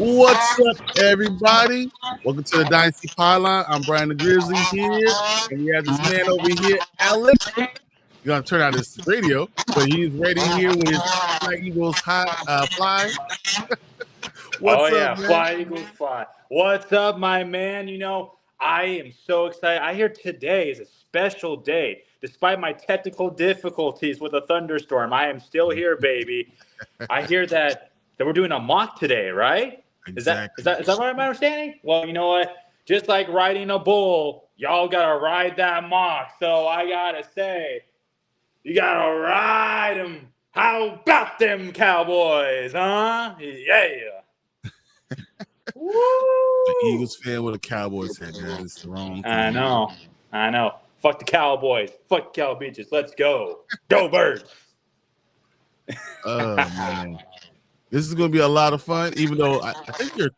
What's up, everybody? Welcome to the Dynasty Pylon. I'm Bryon the Grizzly here, and we have this man over here, Alex. You're gonna turn out his radio, but he's ready here with his Fly Eagles fly. What's up, man? Fly Eagles fly. What's up, my man? I am so excited. I hear today is a special day. Despite my technical difficulties with a thunderstorm, I am still here, baby. I hear that we're doing a mock today, right? Exactly. Is that right, my understanding? Well, you know what? Just like riding a bull, y'all gotta ride that mock. So I gotta say, you gotta ride them. How about them Cowboys, huh? Yeah. The Woo! Eagles fan with a Cowboys hat, guys. It's the wrong thing. I know. Fuck the Cowboys. Fuck the Cow Beaches. Let's go. Go Birds. Oh man, this is gonna be a lot of fun. Even though I think your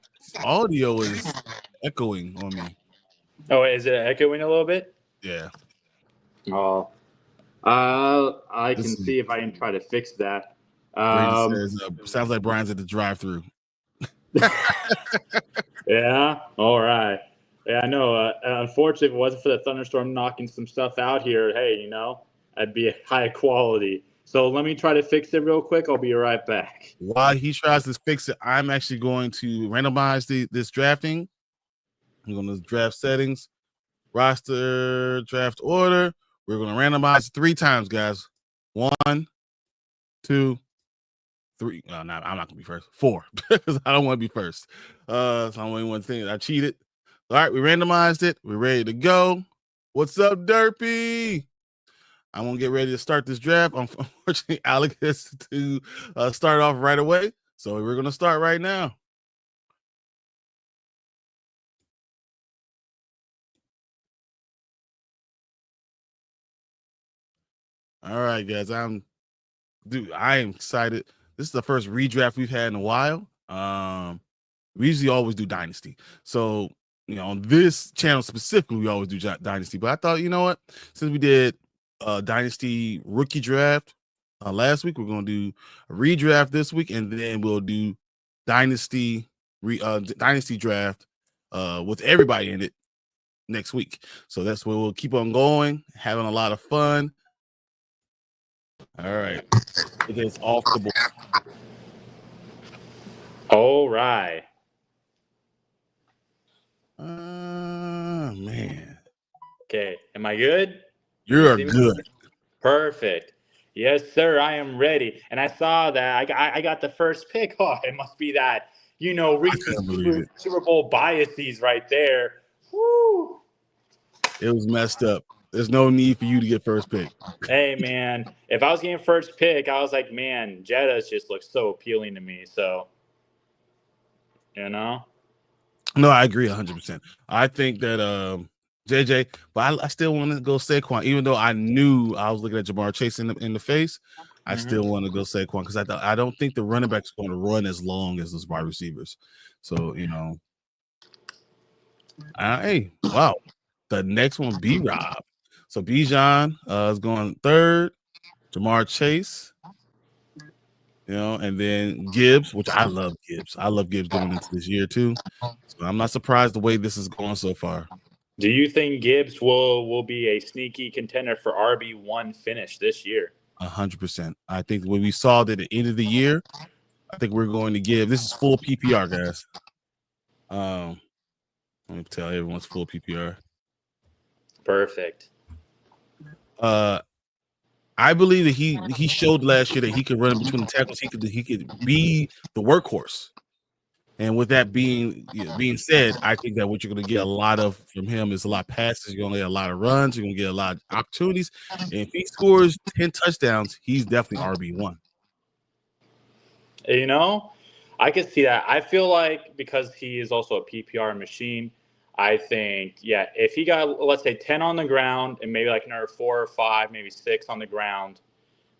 audio is echoing on me. Oh, is it echoing a little bit? Yeah. Oh. I can see if I can try to fix that. Brady says, sounds like Brian's at the drive-through. Yeah. All right. Yeah, I know. Unfortunately, if it wasn't for the thunderstorm knocking some stuff out here, hey, I'd be high quality. So let me try to fix it real quick. I'll be right back. While he tries to fix it, I'm actually going to randomize this drafting. I'm going to draft settings, roster, draft order. We're going to randomize 3 times, guys. 1, 2, 3. No, I'm not going to be first. 4, because I don't want to be first. So I'm only one thing. I cheated. All right, we randomized it. We're ready to go. What's up, Derpy? I'm going to get ready to start this draft. Unfortunately, Alex has to start off right away. So we're going to start right now. All right, guys. I am excited. This is the first redraft we've had in a while. We usually always do Dynasty. So, on this channel specifically, we always do Dynasty. But I thought, you know what? Since we did Dynasty rookie draft last week, we're going to do a redraft this week, and then we'll do Dynasty draft with everybody in it next week. So that's where we'll keep on going, having a lot of fun. All right. It is off the board. All right. Man. Okay. Am I good? You're good. Perfect. Yes, sir. I am ready. And I saw that I got the first pick. Oh, it must be that, recent Super Bowl biases right there. Woo! It was messed up. There's no need for you to get first pick. Hey, man. If I was getting first pick, I was like, man, Jettas just looks so appealing to me. So, No, I agree 100%. I think that JJ, but I still want to go Saquon, even though I knew I was looking at Jamar Chase in the face. I still want to go Saquon because I don't think the running back's going to run as long as those wide receivers. So, hey, wow. The next one, B-Rob. So Bijan is going third. Jamar Chase, and then Gibbs, which I love Gibbs. I love Gibbs going into this year too. So I'm not surprised the way this is going so far. Do you think Gibbs will be a sneaky contender for RB1 finish this year? 100%. I think when we saw that at the end of the year, I think we're going to give. This is full PPR, guys. Let me tell everyone's full PPR. Perfect. I believe that he showed last year that he could run between the tackles. He could be the workhorse. And with that being said, I think that what you're going to get a lot of from him is a lot of passes. You're going to get a lot of runs. You're going to get a lot of opportunities. And if he scores 10 touchdowns, he's definitely RB1. I can see that. I feel like because he is also a PPR machine, I think, if he got, let's say, 10 on the ground and maybe like another 4 or 5, maybe 6 on the ground,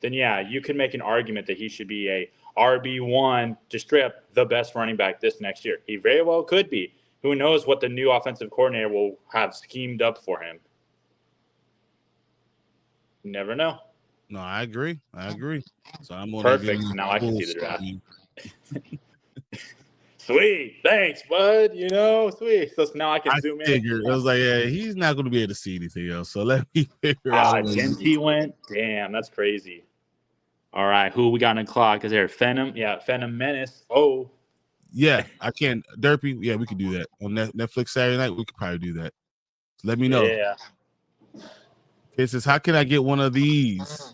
then, you can make an argument that he should be a RB1 to strip the best running back this next year. He very well could be. Who knows what the new offensive coordinator will have schemed up for him. You never know. No, I agree. So I'm on perfect. Now I can see the draft. Sweet. Thanks, bud. Sweet. So now I can zoom in. Figured. I was like, yeah, he's not going to be able to see anything else. So let me figure out a way. Genty went. Damn, that's crazy. All right, who we got in the clock? Is there Phantom? Yeah, Phantom Menace. Oh. Yeah, I can. Derpy, yeah, we could do that. On Netflix Saturday night, we could probably do that. So let me know. Yeah. It says, how can I get one of these?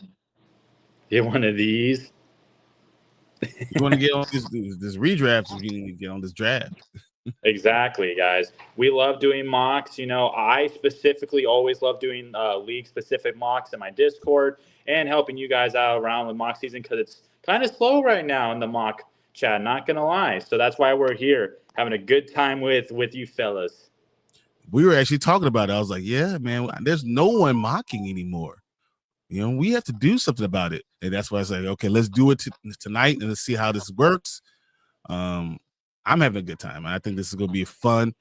Get one of these? You want to get on this redraft, you need to get on this draft. Exactly, guys. We love doing mocks. I specifically always love doing league-specific mocks in my Discord and helping you guys out around with mock season because it's kind of slow right now in the mock chat, not going to lie. So that's why we're here, having a good time with you fellas. We were actually talking about it. I was like, yeah, man, there's no one mocking anymore. We have to do something about it. And that's why I said, okay, let's do it tonight and let's see how this works. I'm having a good time. I think this is going to be fun.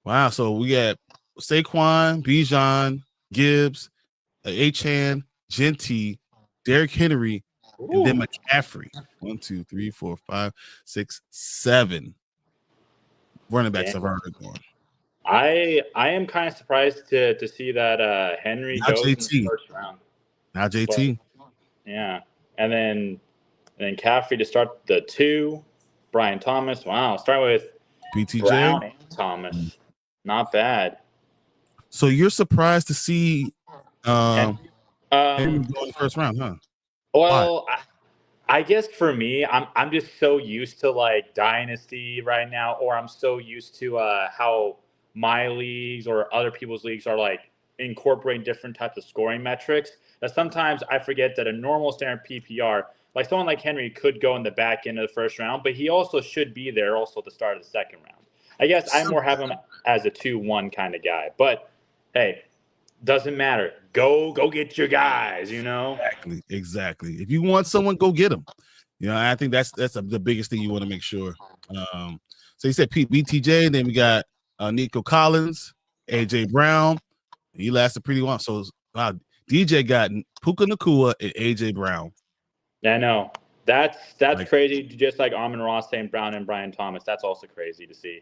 Wow. So we got Saquon, Bijan, Gibbs, Achan, Genty, Derrick Henry, and then McCaffrey. 1, 2, 3, 4, 5, 6, 7 running backs have already gone. I am kind of surprised to see that Henry goes in the first round. Now JT. But, yeah. And then Caffrey to start the 2. Bryon Thomas. Wow. Start with BTJ. Brown and Thomas. Not bad. So you're surprised to see Henry go in the first round, huh? Well, I guess for me, I'm just so used to like Dynasty right now, or I'm so used to how my leagues or other people's leagues are like incorporating different types of scoring metrics that sometimes I forget that a normal standard PPR, like someone like Henry could go in the back end of the first round, but he also should be there also at the start of the second round. I guess I more have him as a 2-1 kind of guy, but hey, doesn't matter. Go get your guys, Exactly. If you want someone, go get them. I think that's the biggest thing you want to make sure. So you said BTJ, and then we got Nico Collins, AJ Brown. He lasted pretty long. So DJ got Puka Nacua and AJ Brown. Yeah, I know. That's crazy. Just like Amon-Ra St. Brown and Bryon Thomas. That's also crazy to see.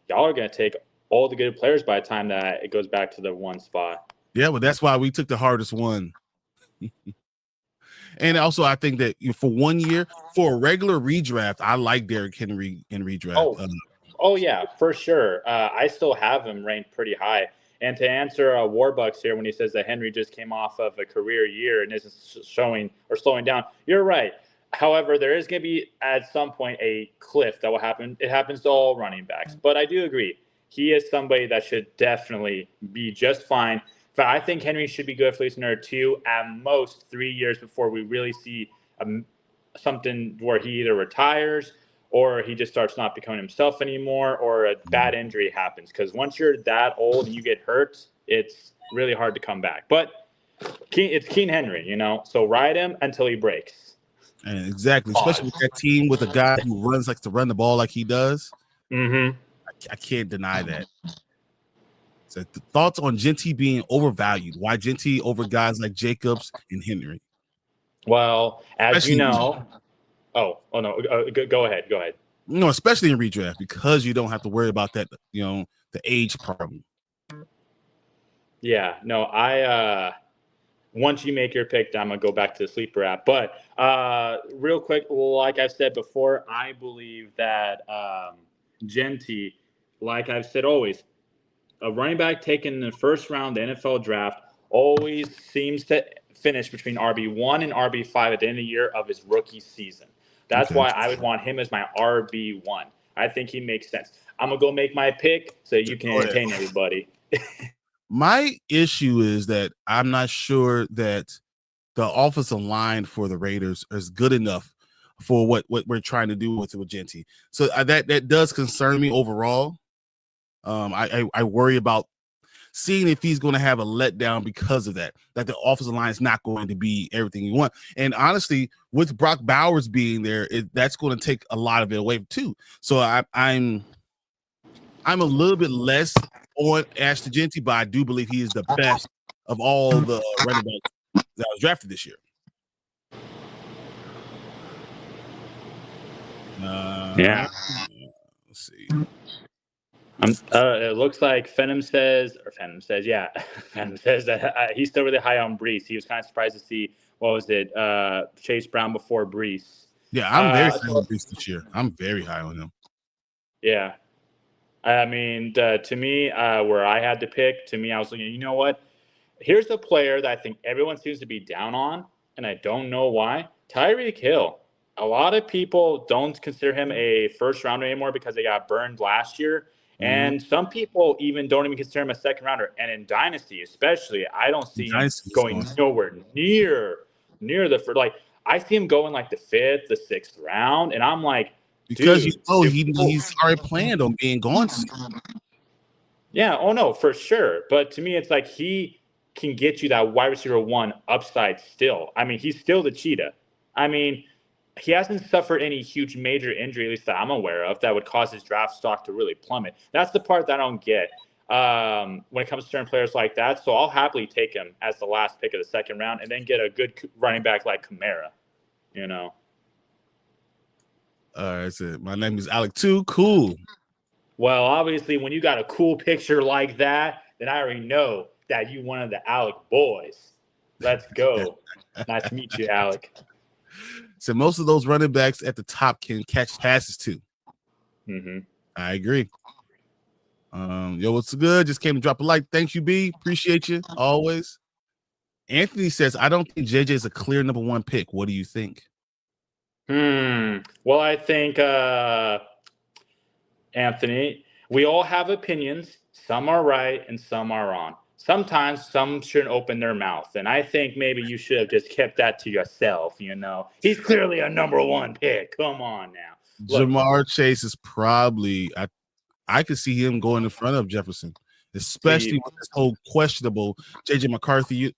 Y'all are gonna take all the good players by the time that it goes back to the 1 spot. Yeah, well, that's why we took the hardest one. And also, I think that for 1 year, for a regular redraft, I like Derrick Henry in redraft. Oh yeah, for sure. I still have him ranked pretty high. And to answer Warbucks here when he says that Henry just came off of a career year and isn't showing or slowing down, you're right. However, there is going to be at some point a cliff that will happen. It happens to all running backs. But I do agree. He is somebody that should definitely be just fine. But I think Henry should be good for at least another 2, at most 3 years before we really see something where he either retires or he just starts not becoming himself anymore or a bad injury happens. Because once you're that old and you get hurt, it's really hard to come back. But it's King Henry, so ride him until he breaks. And exactly, especially with that team with a guy who likes to run the ball like he does. Mm-hmm. I can't deny that. So thoughts on Genty being overvalued? Why Genty over guys like Jacobs and Henry? Well, as you know, oh no, go ahead. No, especially in redraft because you don't have to worry about that. The age problem. Yeah, no, once you make your pick, I'm gonna go back to the sleeper app. But real quick, like I've said before, I believe that Genty, like I've said always, a running back taken in the first round of the NFL draft always seems to finish between RB1 and RB5 at the end of the year of his rookie season. That's why I would want him as my RB1. I think he makes sense. I'm going to go make my pick so you can entertain everybody. My issue is that I'm not sure that the offensive line for the Raiders is good enough for what we're trying to do with Genty. So that does concern me overall. I worry about seeing if he's going to have a letdown because of that the offensive line is not going to be everything you want. And honestly, with Brock Bowers being there, that's going to take a lot of it away too. So I'm a little bit less on Ashton Genty, but I do believe he is the best of all the running backs that was drafted this year. Yeah. see. It looks like Phantom says, yeah, Phantom says that he's still really high on Brees. He was kind of surprised to see, what was it, Chase Brown before Brees. Yeah, I'm very high on Brees this year. I'm very high on him. Yeah. I mean, to me, where I had to pick, I was looking, you know what? Here's the player that I think everyone seems to be down on, and I don't know why. Tyreek Hill. A lot of people don't consider him a first rounder anymore because they got burned last year. And some people even don't even consider him a second rounder. And in Dynasty, especially, I don't see him going nowhere near the first. Like, I see him going like the 5th, the 6th round. And I'm like, because dude, he's already planned on being gone. Yeah, oh no, for sure. But to me, it's like he can get you that wide receiver 1 upside still. I mean, he's still the cheetah. I mean, he hasn't suffered any huge major injury, at least that I'm aware of, that would cause his draft stock to really plummet. That's the part that I don't get when it comes to certain players like that. So I'll happily take him as the last pick of the second round and then get a good running back like Kamara, you know. All right, that's it. My name is Alec too. Cool. Well, obviously, when you got a cool picture like that, then I already know that you one of the Alec boys. Let's go. Nice to meet you, Alec. So most of those running backs at the top can catch passes too. I agree. Yo, what's good? Just came to drop a like. Thanks, you, B. Appreciate you always. Anthony says, I don't think JJ is a clear number 1 pick. What do you think? Well, I think Anthony, we all have opinions. Some are right and some are wrong. Sometimes some shouldn't open their mouth. And I think maybe you should have just kept that to yourself, you know. He's clearly a number 1 pick. Come on now. Look, Jamar Chase is probably, I could see him going in front of Jefferson, especially with this whole questionable JJ McCarthy.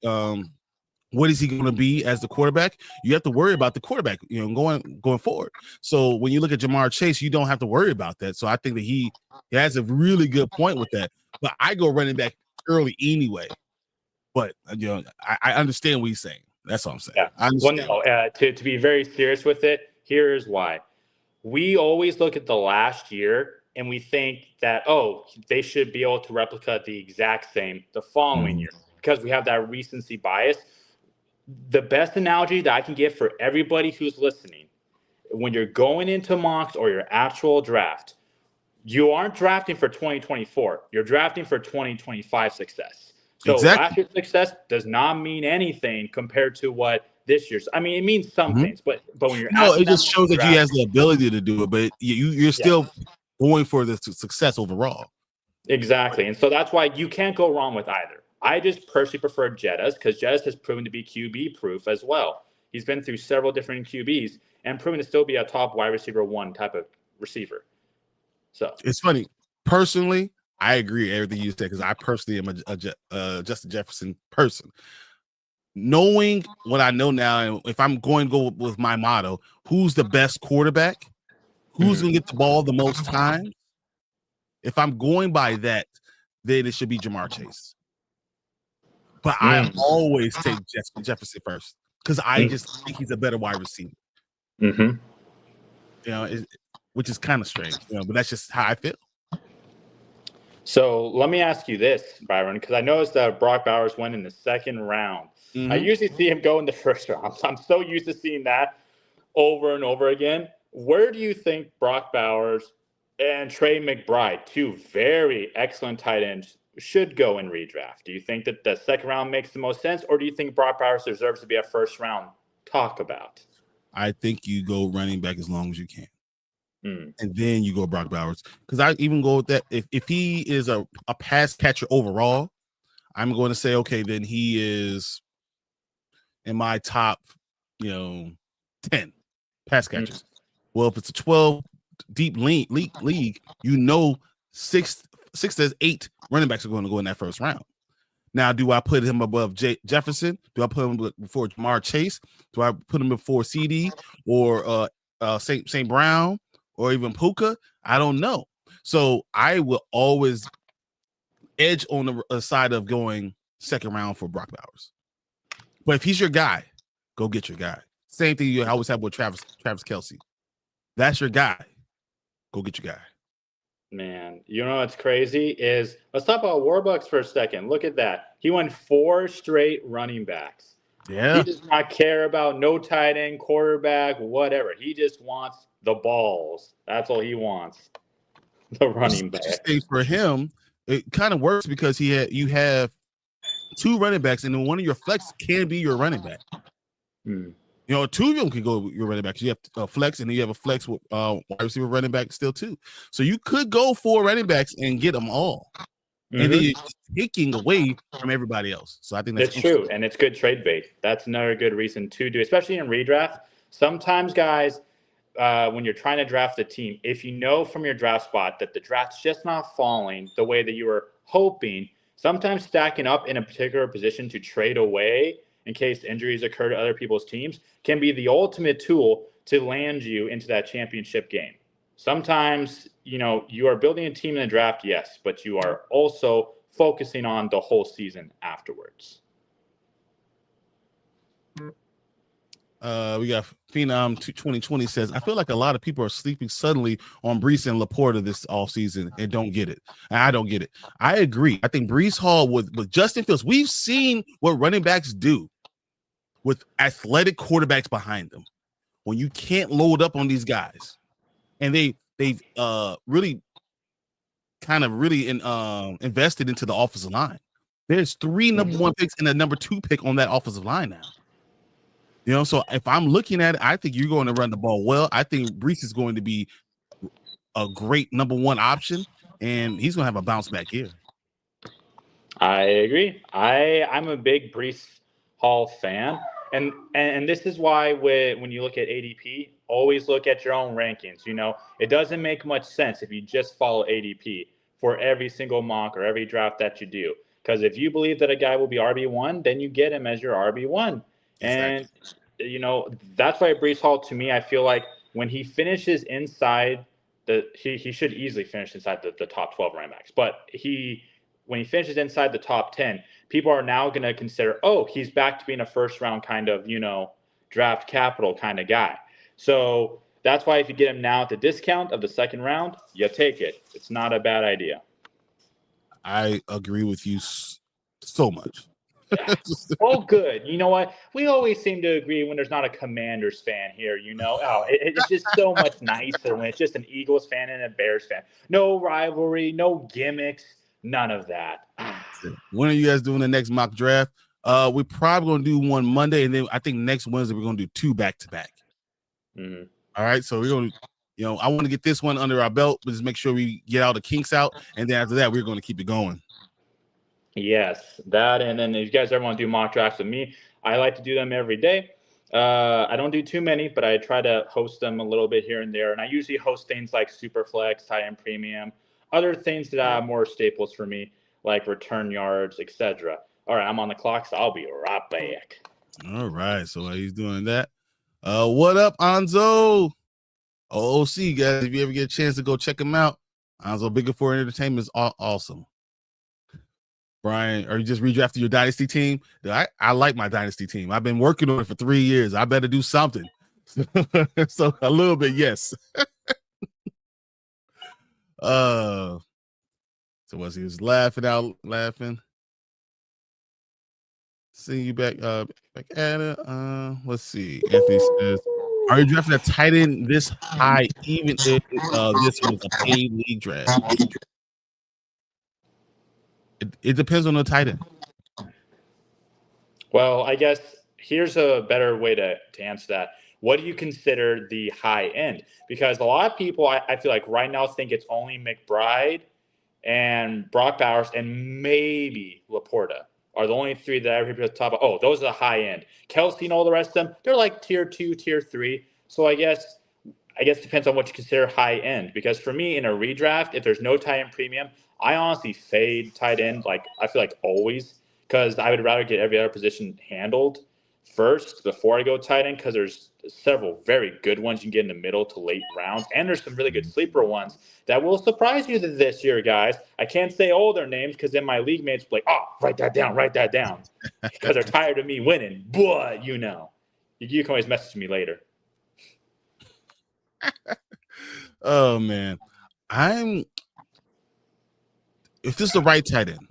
What is he going to be as the quarterback? You have to worry about the quarterback, you know, going forward. So when you look at Jamar Chase, you don't have to worry about that. So I think that he has a really good point with that. But I go running back early anyway. But you know, I understand what he's saying. That's all I'm saying. Yeah. Well, no, to be very serious with it, here's why. We always look at the last year and we think that, oh, they should be able to replicate the exact same the following year because we have that recency bias. The best analogy that I can give for everybody who's listening, when you're going into mocks or your actual draft, you aren't drafting for 2024. You're drafting for 2025 success. So last year's success does not mean anything compared to what this year's. I mean, it means some things, but when you're it just shows that he has the ability to do it, but you're still going for the success overall. Exactly, and so that's why you can't go wrong with either. I just personally prefer Jettas because Jettas has proven to be QB proof as well. He's been through several different QBs and proven to still be a top wide receiver 1 type of receiver. So it's funny. Personally, I agree with everything you said because I personally am a Justin Jefferson person. Knowing what I know now, and if I'm going to go with my motto, who's the best quarterback? Who's going to get the ball the most time? If I'm going by that, then it should be Jamar Chase. But I always take Jefferson first because I just think he's a better wide receiver. You know, which is kind of strange, you know, but that's just how I feel. So let me ask you this, Byron, because I noticed that Brock Bowers went in the second round. I usually see him go in the first round. I'm so used to seeing that over and over again. Where do you think Brock Bowers and Trey McBride, 2 very excellent tight ends, should go in redraft? Do you think that the second round makes the most sense, or do you think Brock Bowers deserves to be a first round talk about? I think you go running back as long as you can. And then you go Brock Bowers. Because I even go with that. If he is a pass catcher overall, I'm going to say, okay, then he is in my top, 10 pass catchers. Well, if it's a 12 deep league, you know 6 to 8 running backs are going to go in that first round. Now, do I put him above Jefferson? Do I put him before Jamar Chase? Do I put him before CD or St. Brown or even Puka? I don't know. So I will always edge on the side of going second round for Brock Bowers. But if he's your guy, go get your guy. Same thing you always have with Travis Kelce. That's your guy. Go get your guy. Man, you know what's crazy is let's talk about Warbucks for a second. Look at that. He won 4 straight running backs. He Yeah. does not care about no tight end, quarterback, whatever. He just wants the balls. That's all he wants. The Which is running back. interesting for him. It kind of works because you have 2 running backs, and then one of your flex can be your running back. You know, 2 of them can go your running backs. You have a flex, and then you have a flex with wide receiver running back still too. So you could go 4 running backs and get them all, and then you're taking away from everybody else. So I think that's true, and it's good trade bait. That's another good reason to do, especially in redraft. Sometimes, guys, when you're trying to draft a team, if you know from your draft spot that the draft's just not falling the way that you were hoping, sometimes stacking up in a particular position to trade away in case injuries occur to other people's teams can be the ultimate tool to land you into that championship game. Sometimes, you know, you are building a team in the draft, yes, but you are also focusing on the whole season afterwards. We got Phenom 2020 says, I feel like a lot of people are sleeping suddenly on Breece and Laporta this offseason and don't get it. And I don't get it. I agree. I think Breece Hall with Justin Fields, we've seen what running backs do with athletic quarterbacks behind them when you can't load up on these guys. And they've really invested into the offensive line. There's 3 number 1 picks and a number 2 pick on that offensive line now. You know, so if I'm looking at it, I think you're going to run the ball well. I think Breece is going to be a great number 1 option, and he's going to have a bounce back here. I agree. I'm a big Breece Hall fan, and this is why when you look at ADP, always look at your own rankings. You know, it doesn't make much sense if you just follow ADP for every single mock or every draft that you do. Because if you believe that a guy will be RB1, then you get him as your RB1. And, you know, that's why Breece Hall, to me, I feel like when he finishes inside he should easily finish inside the top 12 running backs. But when he finishes inside the top 10, people are now going to consider, oh, he's back to being a first round kind of, you know, draft capital kind of guy. So that's why if you get him now at the discount of the second round, you take it. It's not a bad idea. I agree with you so much. Oh, good. You know what? We always seem to agree when there's not a Commanders fan here, you know? Oh, it's just so much nicer when it's just an Eagles fan and a Bears fan. No rivalry, no gimmicks, none of that. When are you guys doing the next mock draft? We're probably going to do one Monday, and then I think next Wednesday we're going to do 2 back-to-back. All right, so we're going to, you know, I want to get this one under our belt, but just make sure we get all the kinks out, and then after that, we're going to keep it going. Yes, that, and then if you guys ever want to do mock drafts with me, I like to do them every day. I don't do too many, but I try to host them a little bit here and there, and I usually host things like Superflex, Tight End Premium, other things that are more staples for me, like return yards, etc. All right, I'm on the clock, so I'll be right back. All right, so while he's doing that, what up, Anzo? OOC, guys, if you ever get a chance to go check him out, Anzo Bigger for Entertainment is awesome. Bryon, are you just redrafting your dynasty team? I like my dynasty team. I've been working on it for 3 years. I better do something. So a little bit, yes. So was he was laughing. See you back at it. Let's see. Anthony says, are you drafting a tight end this high, even if this was a paid league draft? It depends on the tight end. Well, I guess here's a better way to answer that. What do you consider the high end? Because a lot of people, I feel like right now think it's only McBride and Brock Bowers and maybe Laporta are the only 3 that I hear people talk about. Oh, those are the high end. Kelsey and all the rest of them, they're like tier 2, tier 3. So I guess it depends on what you consider high end. Because for me, in a redraft, if there's no tight end premium, I honestly fade tight end. Like I feel like always, because I would rather get every other position handled first before I go tight end. Because there's several very good ones you can get in the middle to late rounds, and there's some really good sleeper ones that will surprise you this year, guys. I can't say all their names because then my league mates will be like, oh, write that down, because they're tired of me winning. But you know, you can always message me later. Oh man, I'm if this is the right tight end,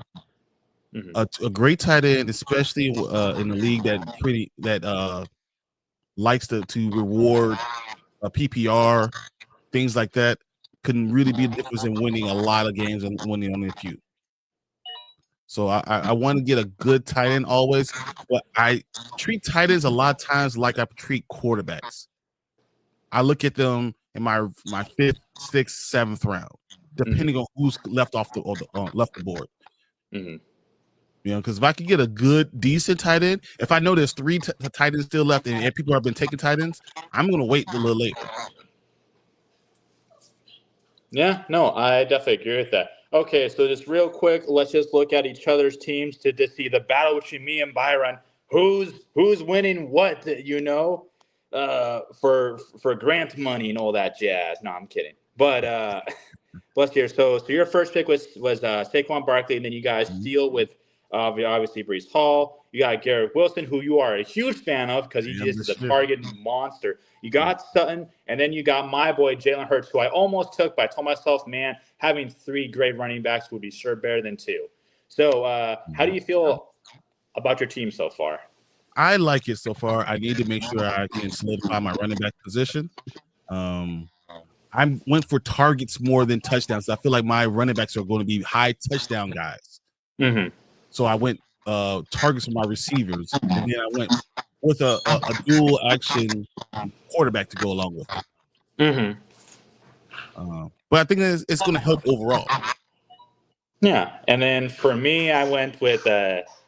a great tight end, especially in the league that likes to reward a PPR, things like that, can really be a difference in winning a lot of games and winning only a few. So I want to get a good tight end always, but I treat tight ends a lot of times like I treat quarterbacks. I look at them in my 5th, 6th, 7th round, depending on who's left off left the board. You know, because if I could get a good, decent tight end, if I know there's 3 tight ends still left and people have been taking tight ends, I'm going to wait a little later. Yeah, no, I definitely agree with that. Okay, so just real quick, let's just look at each other's teams to see the battle between me and Byron. Who's winning what, you know, for grant money and all that jazz. No, I'm kidding. But let's hear. So your first pick was Saquon Barkley, and then you guys steal with obviously Breece Hall. You got Garrett Wilson, who you are a huge fan of because he just is a target monster. You got Sutton, and then you got my boy Jalen Hurts, who I almost took, but I told myself, man, having 3 great running backs would be sure better than 2. So how do you feel about your team so far? I like it so far. I need to make sure I can solidify my running back position. I went for targets more than touchdowns. I feel like my running backs are going to be high touchdown guys. So I went targets for my receivers, and then I went with a dual action quarterback to go along with it. But I think it's going to help overall. Yeah, and then for me, I went with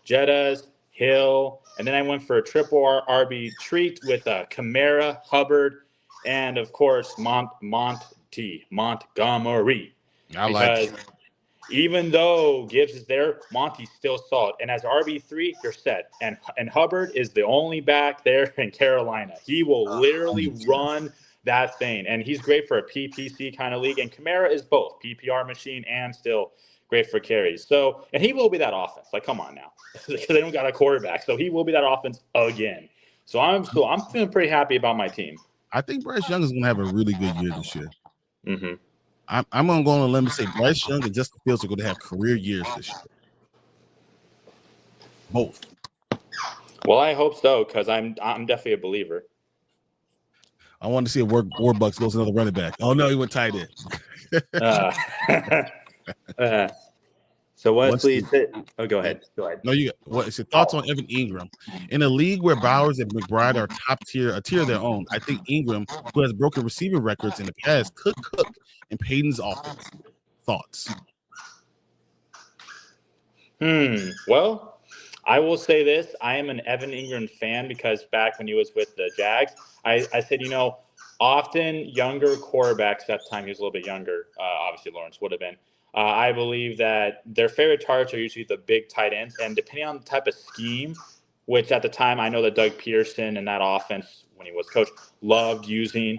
Jettas, Hill, and then I went for a triple RB treat with Kamara, Hubbard, and of course Montgomery. I like it. Even though Gibbs is there, Monty's still solid. And as RB3, you're set. And Hubbard is the only back there in Carolina. He will literally run that thing. And he's great for a PPC kind of league. And Kamara is both PPR machine and still great for carries. So, and he will be that offense. Like, come on now. Because they don't got a quarterback. So he will be that offense again. So I'm feeling pretty happy about my team. I think Bryce Young is going to have a really good year this year. I'm going to go on a limb and say Bryce Young and Justin Fields are going to have career years this year. Both. Well, I hope so, because I'm definitely a believer. I want to see if Warbucks goes another running back. Oh no, he went tight end. So Wesley, go ahead. No, what's your thoughts on Evan Ingram? In a league where Bowers and McBride are top tier, a tier of their own, I think Ingram, who has broken receiving records in the past, could cook in Payton's offense. Thoughts? Well, I will say this. I am an Evan Ingram fan because back when he was with the Jags, I said, you know, often younger quarterbacks, at the time he was a little bit younger, obviously Lawrence would have been, I believe that their favorite targets are usually the big tight ends. And depending on the type of scheme, which at the time I know that Doug Pearson and that offense, when he was coach, loved using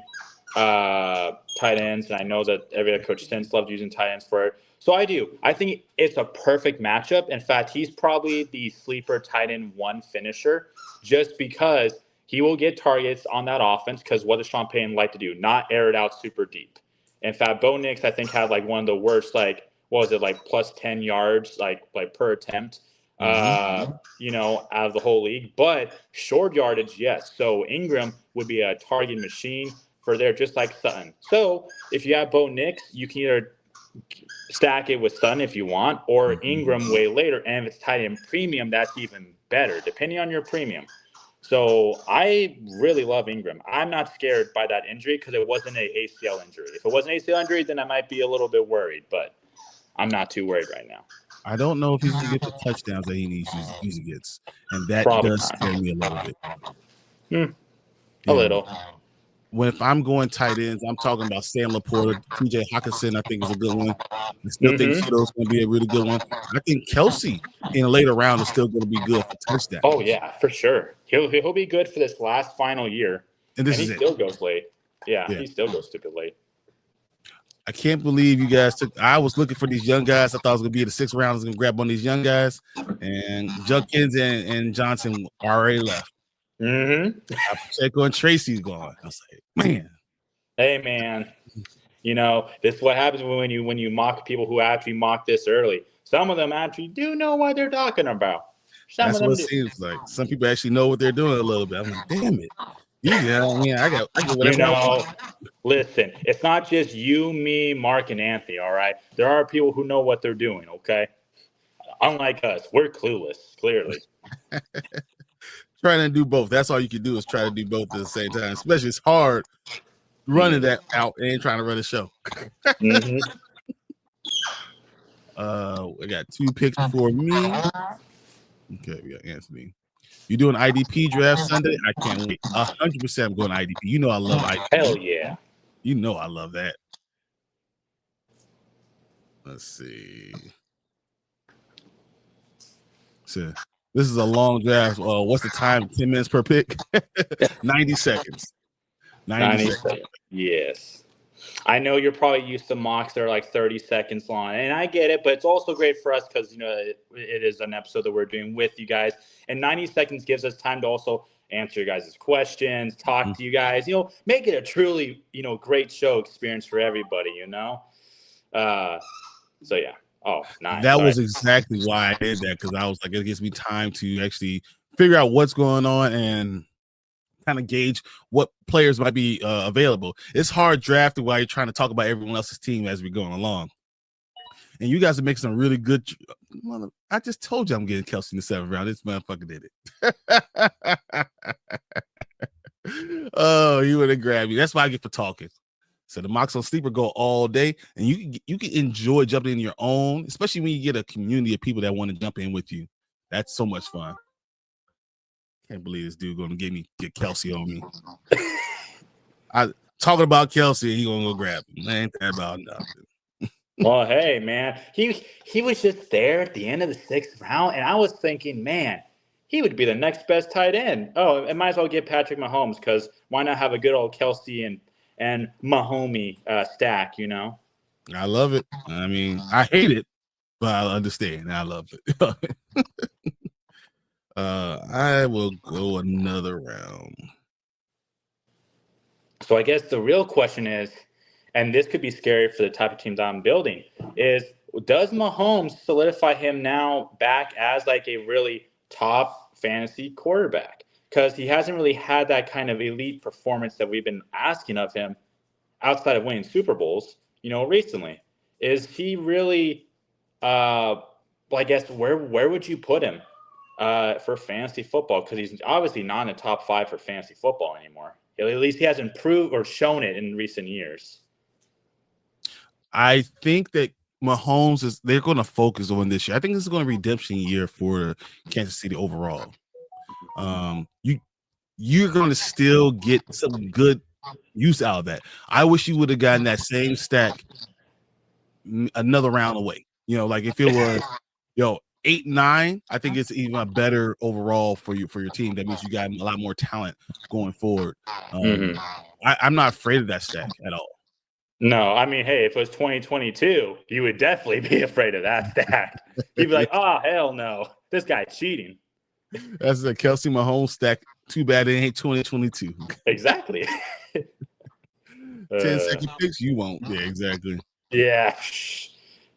tight ends. And I know that every other coach since loved using tight ends for it. So I do. I think it's a perfect matchup. In fact, he's probably the sleeper tight end 1 finisher just because he will get targets on that offense because what does Sean Payton like to do? Not air it out super deep. In fact, Bo Nix, I think, had like one of the worst, like, what was it, like plus 10 yards, like per attempt, you know, out of the whole league. But short yardage, yes. So Ingram would be a target machine for there, just like Sutton. So if you have Bo Nix, you can either stack it with Sutton if you want, or Ingram way later. And if it's tight end premium, that's even better, depending on your premium. So I really love Ingram. I'm not scared by that injury because it wasn't an ACL injury. If it was an ACL injury, then I might be a little bit worried, but I'm not too worried right now. I don't know if he's going to get the touchdowns that he usually gets, and that Probably does not. scare me a little bit. A little. If I'm going tight ends, I'm talking about Sam Laporta, TJ Hawkinson. I think is a good one. I still think Kittle's going to be a really good one. I think Kelsey in a later round is still going to be good for touchdowns. Oh yeah, for sure. He'll be good for this last final year, and he still goes late. Yeah, he still goes stupid late. I can't believe you guys took. I was looking for these young guys. I thought it was going to be in the 6th round. I was going to grab one of these young guys, and Judkins and Johnson already left. Pacheco and Tracy's gone. I was like, man. Hey, man. You know, this is what happens when you mock people who actually mock this early. Some of them actually do know what they're talking about. Some That's of what them it do. seems like. Some people actually know what they're doing a little bit. I'm like, damn it. Usually, I get whatever I want. Listen, it's not just you, me, Mark, and Anthony, all right? There are people who know what they're doing, okay? Unlike us, we're clueless, clearly. Trying to do both. That's all you can do is try to do both at the same time. Especially it's hard running that out and trying to run a show. Mm-hmm. I got 2 picks before me. Okay, we got Anthony. You doing IDP draft Sunday? I can't wait. 100% I'm going to IDP. You know I love IDP. Hell yeah. You know I love that. Let's see. So this is a long draft. What's the time? 10 minutes per pick? 90 seconds. 90 seconds. Yes. I know you're probably used to mocks that are like 30 seconds long, and I get it, but it's also great for us because, it is an episode that we're doing with you guys, and 90 seconds gives us time to also answer your guys' questions, talk to you guys, make it a truly, great show experience for everybody, So, yeah. Oh, nice. That was exactly why I did that, because I was like, it gives me time to actually figure out what's going on and kind of gauge what players might be available. It's hard drafting while you're trying to talk about everyone else's team as we're going along. And you guys are making some really good. I just told you I'm getting Kelsey in the 7th round. This motherfucker did it. Oh, you would have grabbed me. That's what I get for talking. So the Mocks on Sleeper go all day, and you can enjoy jumping in your own, especially when you get a community of people that want to jump in with you. That's so much fun. Can't believe this dude gonna get Kelsey on me. I talking about Kelsey, he gonna go grab him. Ain't that about nothing? Well, hey, man, he was just there at the end of the 6th round, and I was thinking, man, he would be the next best tight end. Oh, I might as well get Patrick Mahomes, because why not have a good old Kelsey and Mahomey stack, I love it. I mean, I hate it, but I understand. I love it. I will go another round. So I guess the real question is, and this could be scary for the type of teams I'm building, is does Mahomes solidify him now back as like a really top fantasy quarterback? Because he hasn't really had that kind of elite performance that we've been asking of him outside of winning Super Bowls, recently. Is he really, well, I guess, where would you put him for fantasy football? Because he's obviously not in the top 5 for fantasy football anymore. At least he has improved or shown it in recent years. I think that Mahomes they're going to focus on this year. I think this is going to be a redemption year for Kansas City overall. You're going to still get some good use out of that. I wish you would have gotten that same stack another round away. Like if it was 8-9, I think it's even a better overall for your team. That means you got a lot more talent going forward. I'm not afraid of that stack at all. No, I mean, hey, if it was 2022, you would definitely be afraid of that stack. You'd be like, oh, hell no, this guy's cheating. That's the Kelsey Mahomes stack. Too bad it ain't 2022. Exactly. 10-second picks, you won't. Yeah, exactly. Yeah.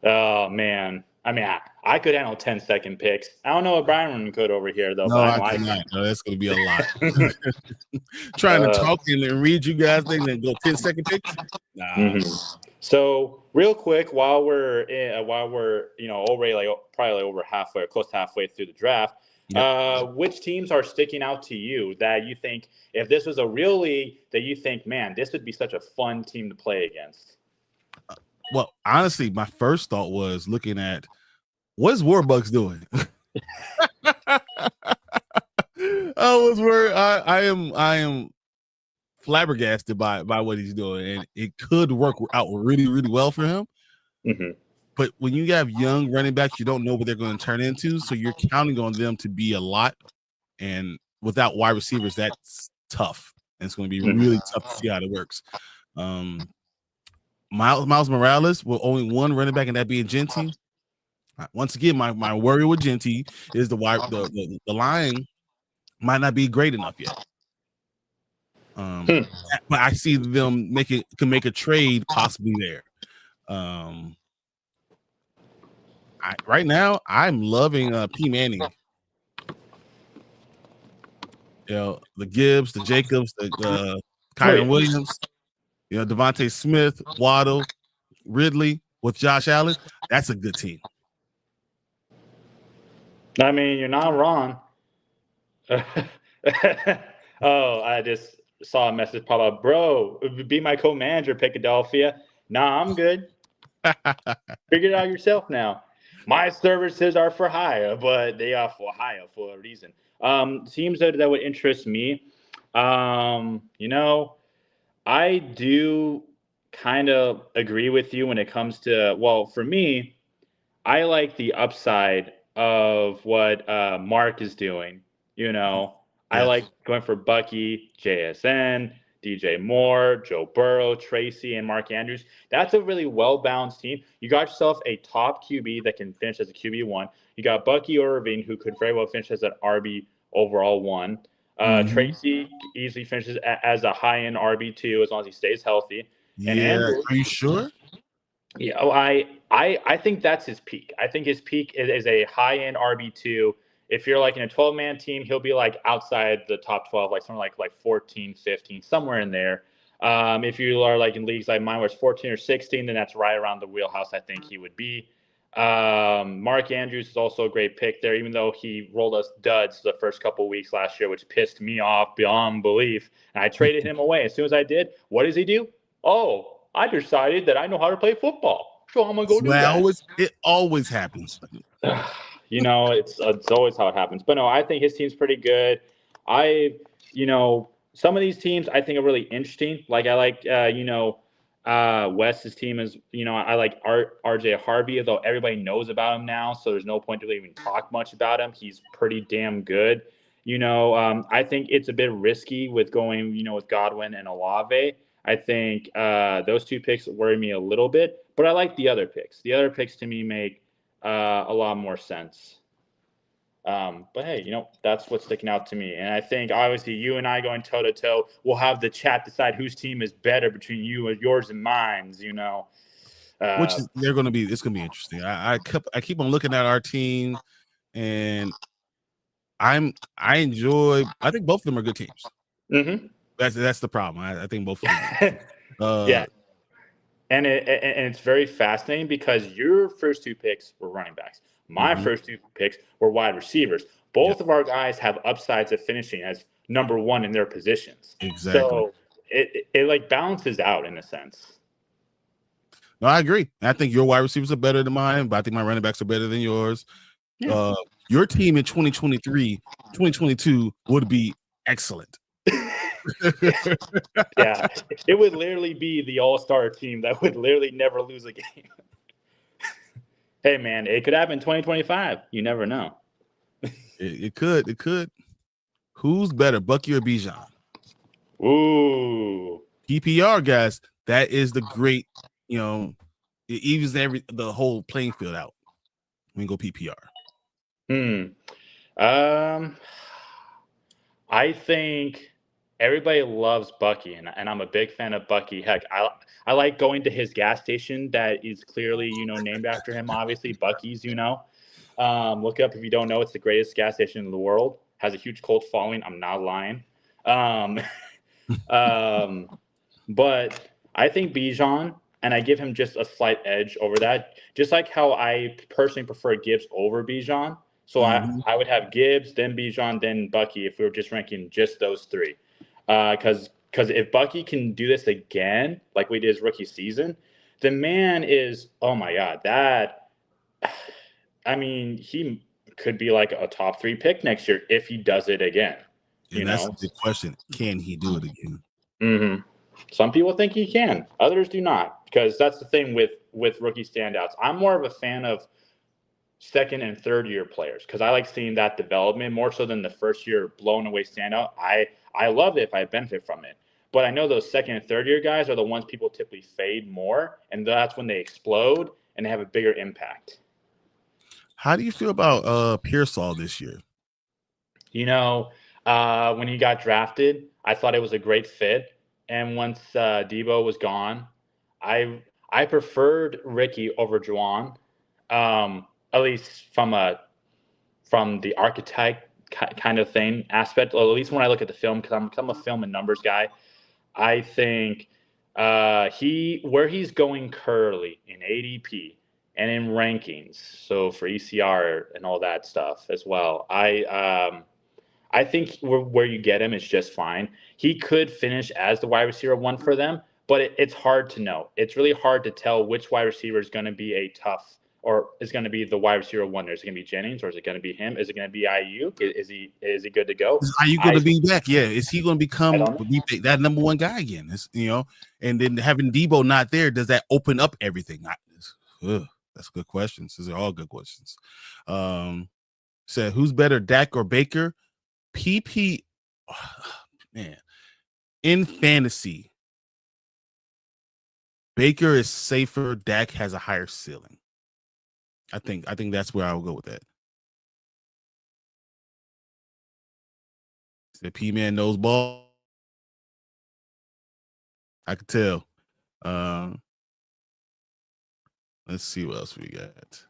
Oh, man. I mean, I could handle 10-second picks. I don't know what Bryon could over here, though. No, I cannot. No, that's going to be a lot. Trying to talk and read you guys things and go 10-second picks. Nah. So real quick, while we're already probably over halfway or close to halfway through the draft, which teams are sticking out to you that you think, if this was a real league, that you think, man, this would be such a fun team to play against? Well, honestly, my first thought was looking at what is Warbucks doing. I am flabbergasted by what he's doing, and it could work out really, really well for him. But when you have young running backs, you don't know what they're going to turn into, so you're counting on them to be a lot. And without wide receivers, that's tough, and it's going to be really tough to see how it works. Miles Morales with only one running back, and that being Genty. Once again, my worry with Genty is the line might not be great enough yet. But I see them can make a trade possibly there. right now, I'm loving P. Manning. The Gibbs, the Jacobs, the Kyron Williams, Devontae Smith, Waddle, Ridley with Josh Allen. That's a good team. I mean, you're not wrong. Oh, I just saw a message pop up. Bro, be my co-manager, Philadelphia. Nah, I'm good. Figure it out yourself now. My services are for hire, but they are for hire for a reason. Teams that would interest me. I do kind of agree with you when it comes to, well, for me, I like the upside of what Mark is doing. I like going for Bucky, JSN, DJ Moore, Joe Burrow, Tracy, and Mark Andrews. That's a really well-balanced team. You got yourself a top QB that can finish as a QB1. You got Bucky Irving, who could very well finish as an RB overall 1. Tracy easily finishes as a high-end RB2 as long as he stays healthy. And Andrew, are you sure? Yeah, I think that's his peak. I think his peak is a high-end RB2. If you're like in a 12-man team, he'll be like outside the top 12, like somewhere like 14, 15, somewhere in there. If you are like in leagues like mine where it's 14 or 16, then that's right around the wheelhouse I think he would be. Mark Andrews is also a great pick there, even though he rolled us duds the first couple of weeks last year, which pissed me off beyond belief. And I traded him away. As soon as I did, what does he do? Oh, I decided that I know how to play football, so I'm gonna go do that. It always happens. It's always how it happens. But no, I think his team's pretty good. Some of these teams I think are really interesting. Like I like, Wes's team is, I like RJ Harvey, although everybody knows about him now, so there's no point to even talk much about him. He's pretty damn good. I think it's a bit risky with going, with Godwin and Olave. I think those two picks worry me a little bit, but I like the other picks. The other picks to me make a lot more sense. But hey, that's what's sticking out to me. And I think obviously you and I going toe to toe, we'll have the chat decide whose team is better between yours and mine's. Which is it's gonna be interesting. I keep on looking at our team, and I think both of them are good teams. Mm-hmm. That's the problem. I think both of them. Yeah. And it's very fascinating because your first two picks were running backs. My first two picks were wide receivers. Both of our guys have upsides of finishing as number one in their positions. Exactly. So it like balances out in a sense. No, I agree. I think your wide receivers are better than mine, but I think my running backs are better than yours. Yeah. Your team in 2023, 2022 would be excellent. Yeah, it would literally be the all-star team that would literally never lose a game. Hey, man, it could happen in 2025. You never know. It could. Who's better, Bucky or Bijan? Ooh. PPR, guys, that is the great, it evens the whole playing field out. We can go PPR. I think everybody loves Bucky, and I'm a big fan of Bucky. Heck, I like going to his gas station that is clearly, named after him, obviously, Bucky's, Look it up if you don't know. It's the greatest gas station in the world. Has a huge cult following. I'm not lying. But I think Bijan, and I give him just a slight edge over that, just like how I personally prefer Gibbs over Bijan. So I would have Gibbs, then Bijan, then Bucky if we were just ranking just those three. Because if Bucky can do this again, like we did his rookie season, the man is, oh my God, he could be like a top 3 pick next year if he does it again. And that's the question. Can he do it again? Mm-hmm. Some people think he can. Others do not, because that's the thing with rookie standouts. I'm more of a fan of second and third year players because I like seeing that development more so than the first year blown away standout. I love it if I benefit from it. But I know those second and third year guys are the ones people typically fade more, and that's when they explode and they have a bigger impact. How do you feel about Pearsall this year? When he got drafted, I thought it was a great fit. And once Debo was gone, I preferred Ricky over Juwan. at least from the archetype kind of thing aspect. Or at least when I look at the film, because I'm a film and numbers guy. I think where he's going currently in ADP and in rankings, so for ECR and all that stuff as well. I think where you get him is just fine. He could finish as the wide receiver one for them, but it's hard to know. It's really hard to tell which wide receiver is going to be a tough or is going to be the wide receiver one. Is it going to be Jennings or is it going to be him? Is it going to be IU? Is he good to go? Are you going to be back? Yeah. Is he going to become don't that number one guy again? And then having Debo not there, does that open up everything? That's a good questions. These are all good questions. Said who's better, Dak or Baker? PP, man, in fantasy, Baker is safer. Dak has a higher ceiling. I think that's where I will go with that. The P man knows ball. I could tell. Let's see what else we got.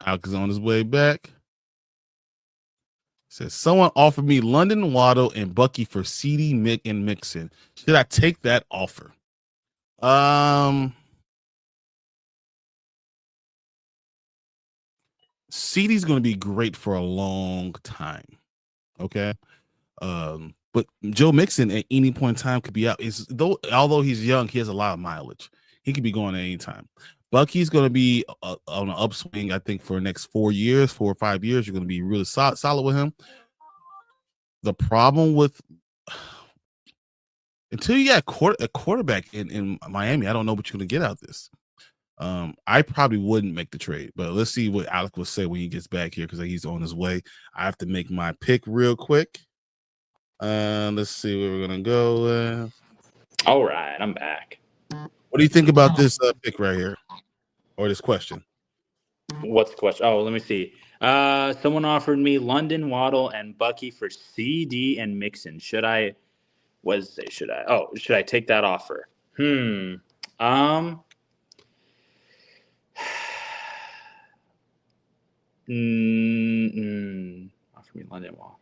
Alk is on his way back. Says someone offered me London Waddle and Bucky for CD, Mick, and Mixon. Should I take that offer? CD's going to be great for a long time. Okay. But Joe Mixon at any point in time could be out. Although he's young, he has a lot of mileage. He could be going at any time. Bucky's going to be on an upswing, I think, for the next 4 or 5 years. You're going to be really solid with him. The problem with until you got a quarterback in Miami, I don't know what you're going to get out of this. I probably wouldn't make the trade, but let's see what Alec will say when he gets back here because he's on his way. I have to make my pick real quick. Let's see where we're gonna go. All right, I'm back. What do you think about this pick right here, or this question? What's the question? Oh, let me see. Someone offered me London Waddle and Bucky for CD and Mixon. Should I? What does it say? Should I? Oh, should I take that offer? Offer me London Waddle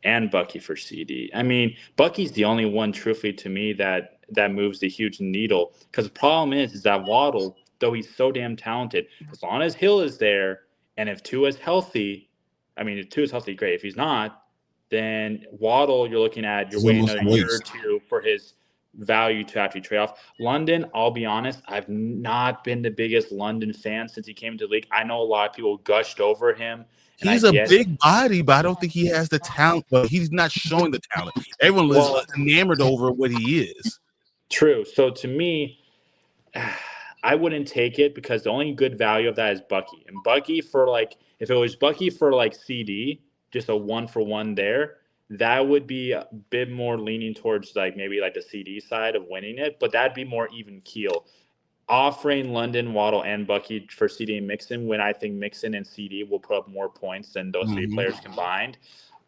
and Bucky for CD. I mean, Bucky's the only one, truthfully, to me that moves the huge needle. Because the problem is that Waddle, though he's so damn talented, as long as Hill is there, and if Tua's healthy, I mean, if Tua's healthy, great. If he's not, then Waddle, you're waiting another year or two for his value to actually trade off. London, I'll be honest, I've not been the biggest London fan since he came to the league. I know a lot of people gushed over him. He's a big body, but I don't think he has the talent. But he's not showing the talent. Everyone is enamored over what he is. True. So to me, I wouldn't take it because the only good value of that is Bucky. And Bucky for if it was Bucky for CD, just a 1-for-1 there, that would be a bit more leaning towards maybe the CD side of winning it, but that'd be more even keel. Offering London, Waddle, and Bucky for CD and Mixon when I think Mixon and CD will put up more points than those three players combined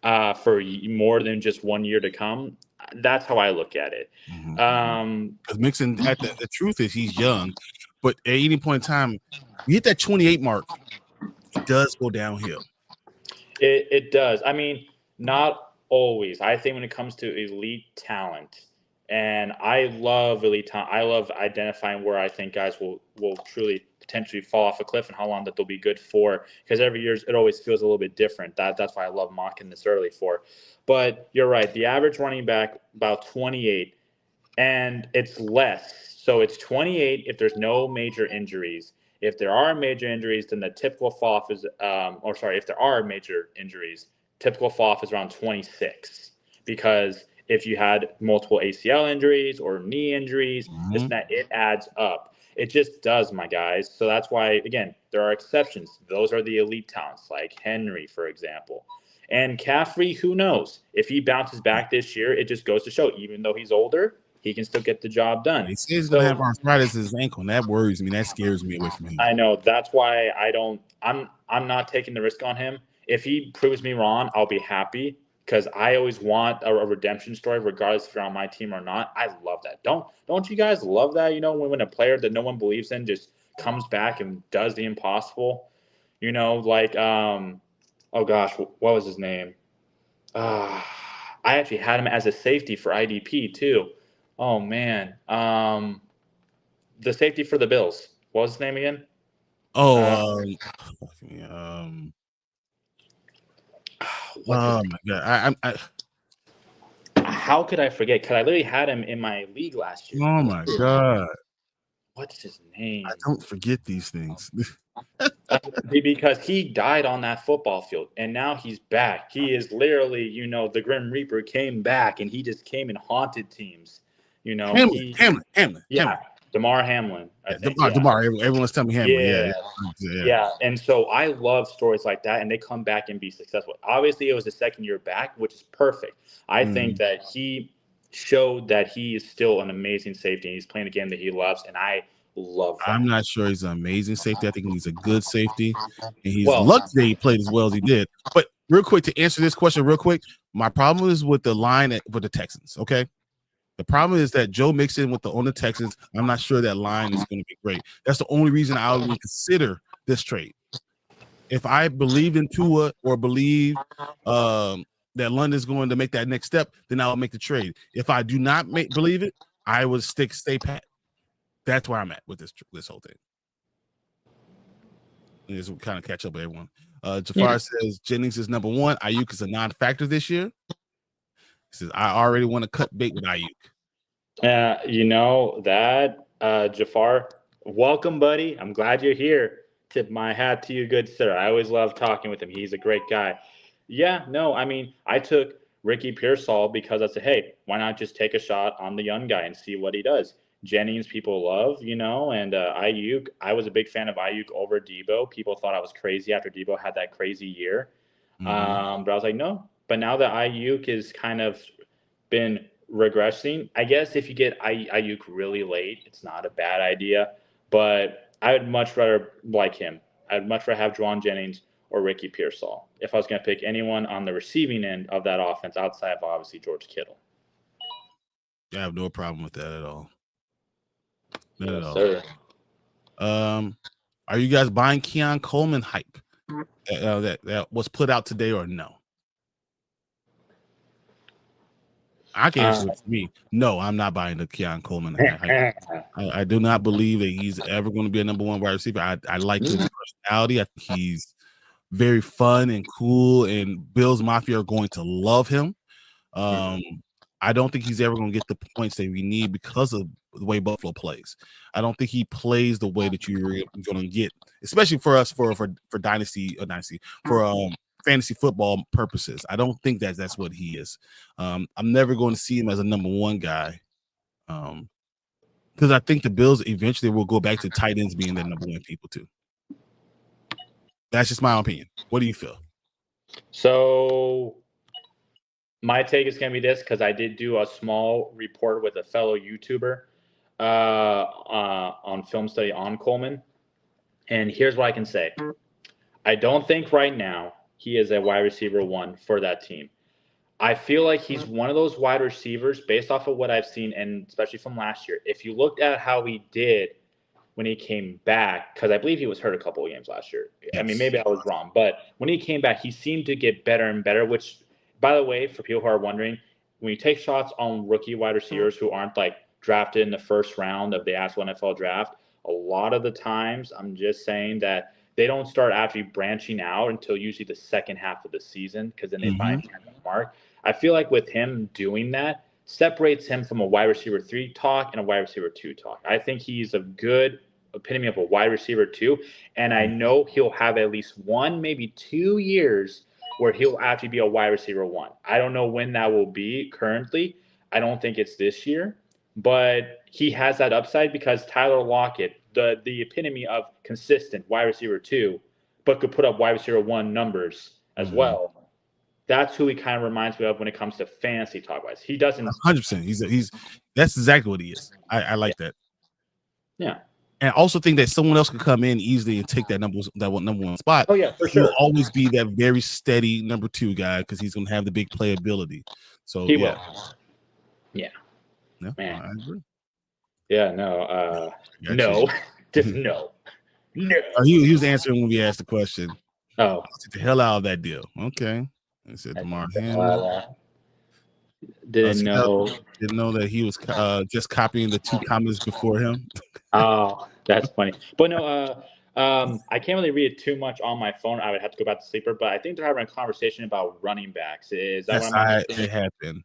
for more than just 1 year to come. That's how I look at it. Because Mixon, the truth is he's young, but at any point in time, you hit that 28 mark, it does go downhill. It does. I mean, not always. I think when it comes to elite talent, and I love elite talent. I love identifying where I think guys will truly potentially fall off a cliff and how long that they'll be good for. Because every year it always feels a little bit different. That's why I love mocking this early for. But you're right. The average running back about 28, and it's less. So it's 28 if there's no major injuries. If there are major injuries, then the typical fall off is, if there are major injuries, typical fall off is around 26 because if you had multiple ACL injuries or knee injuries, it adds up. It just does, my guys. So that's why, again, there are exceptions. Those are the elite talents, like Henry, for example. And Caffrey, who knows? If he bounces back this year, it just goes to show, even though he's older, he can still get the job done. He says he's going to have arthritis in his ankle, and that worries me. That scares me away from him. I know. That's why I'm not taking the risk on him. If he proves me wrong, I'll be happy because I always want a redemption story, regardless if you're on my team or not. I love that. Don't you guys love that? When a player that no one believes in just comes back and does the impossible. You know, like oh gosh, what was his name? I actually had him as a safety for IDP too. Oh man, the safety for the Bills. What was his name again? Oh, What's his oh name? my god! How could I forget? Because I literally had him in my league last year. Oh my god! What's his name? I don't forget these things. Because he died on that football field, and now he's back. He is literally, you know, the Grim Reaper came back, and he just came and haunted teams. You know, Hamlin. Damar Hamlin. I think. Yeah. Damar. Everyone's telling me Hamlin. Yeah. And so I love stories like that, and they come back and be successful. Obviously, it was the second year back, which is perfect. I think that he showed that he is still an amazing safety, and he's playing a game that he loves, and I love that. I'm not sure he's an amazing safety. I think he's a good safety, and he's lucky that he played as well as he did. But real quick, to answer this question real quick, my problem is with the line for the Texans, okay? The problem is that Joe Mixon on the Texans, I'm not sure that line is going to be great. That's the only reason I would consider this trade. If I believed in Tua or believe that London's going to make that next step, then I'll make the trade. If I do not believe it, I would stay pat. That's where I'm at with this whole thing. Just kind of catch up with everyone. Jafar says Jennings is number one. Ayuk is a non-factor this year. He says, I already want to cut bait with Ayuk. You know that, Jafar, welcome, buddy. I'm glad you're here. Tip my hat to you, good sir. I always love talking with him. He's a great guy. Yeah, no, I mean, I took Ricky Pearsall because I said, hey, why not just take a shot on the young guy and see what he does? Jennings, people love, you know, and Ayuk, I was a big fan of Ayuk over Debo. People thought I was crazy after Debo had that crazy year. But I was like, no. But now that Ayuk is kind of been regressing, I guess if you get Ayuk really late, it's not a bad idea. But I would much rather like him. I'd much rather have Juwan Jennings or Ricky Pearsall if I was going to pick anyone on the receiving end of that offense outside of obviously George Kittle. I have no problem with that at all. Not at all. Sir. Are you guys buying Keon Coleman hype that was put out today or no? I can answer it for me. No, I'm not buying the Keon Coleman hype. I do not believe that he's ever going to be a number one wide receiver. I like his personality. I think he's very fun and cool, and Bills Mafia are going to love him. I don't think he's ever going to get the points that we need because of the way Buffalo plays. I don't think he plays the way that you're going to get, especially for us for dynasty for fantasy football purposes. I don't think that's what he is. I'm never going to see him as a number one guy, because I think the Bills eventually will go back to tight ends being their number one people too. That's just my opinion. What do you feel? So my take is going to be this, because I did do a small report with a fellow YouTuber on film study on Coleman. And here's what I can say. I don't think right now he is a wide receiver one for that team. I feel like he's one of those wide receivers based off of what I've seen, and especially from last year. If you looked at how he did when he came back, because I believe he was hurt a couple of games last year. Yes. I mean, maybe I was wrong, but when he came back, he seemed to get better and better, which, by the way, for people who are wondering, when you take shots on rookie wide receivers who aren't like drafted in the first round of the actual NFL draft, a lot of the times, I'm just saying that they don't start actually branching out until usually the second half of the season, because then they find the mark. I feel like with him doing that separates him from a wide receiver 3 talk and a wide receiver 2 talk. I think he's a good epitome of a wide receiver 2, and I know he'll have at least 1, maybe 2 years where he'll actually be a wide receiver 1. I don't know when that will be currently. I don't think it's this year, but he has that upside because Tyler Lockett, the epitome of consistent wide receiver 2, but could put up wide receiver 1 numbers as well. That's who he kind of reminds me of when it comes to fantasy talk wise. He doesn't 100%. He's that's exactly what he is. I like that. Yeah. And I also think that someone else could come in easily and take that number one spot. Oh yeah, for sure. He'll always be that very steady number 2 guy because he's going to have the big playability. So he will. Yeah. Yeah, man. I agree. Yeah. No. No. Just no. No. He was answering when we asked the question. Oh, Get the hell out of that deal. Okay. I said DeMar Hamlin. Didn't know. Didn't know that he was just copying the 2 comments before him. Oh, that's funny. But no, I can't really read it too much on my phone. I would have to go back to sleeper. But I think they're having a conversation about running backs. Is that what I'm understanding? It had been.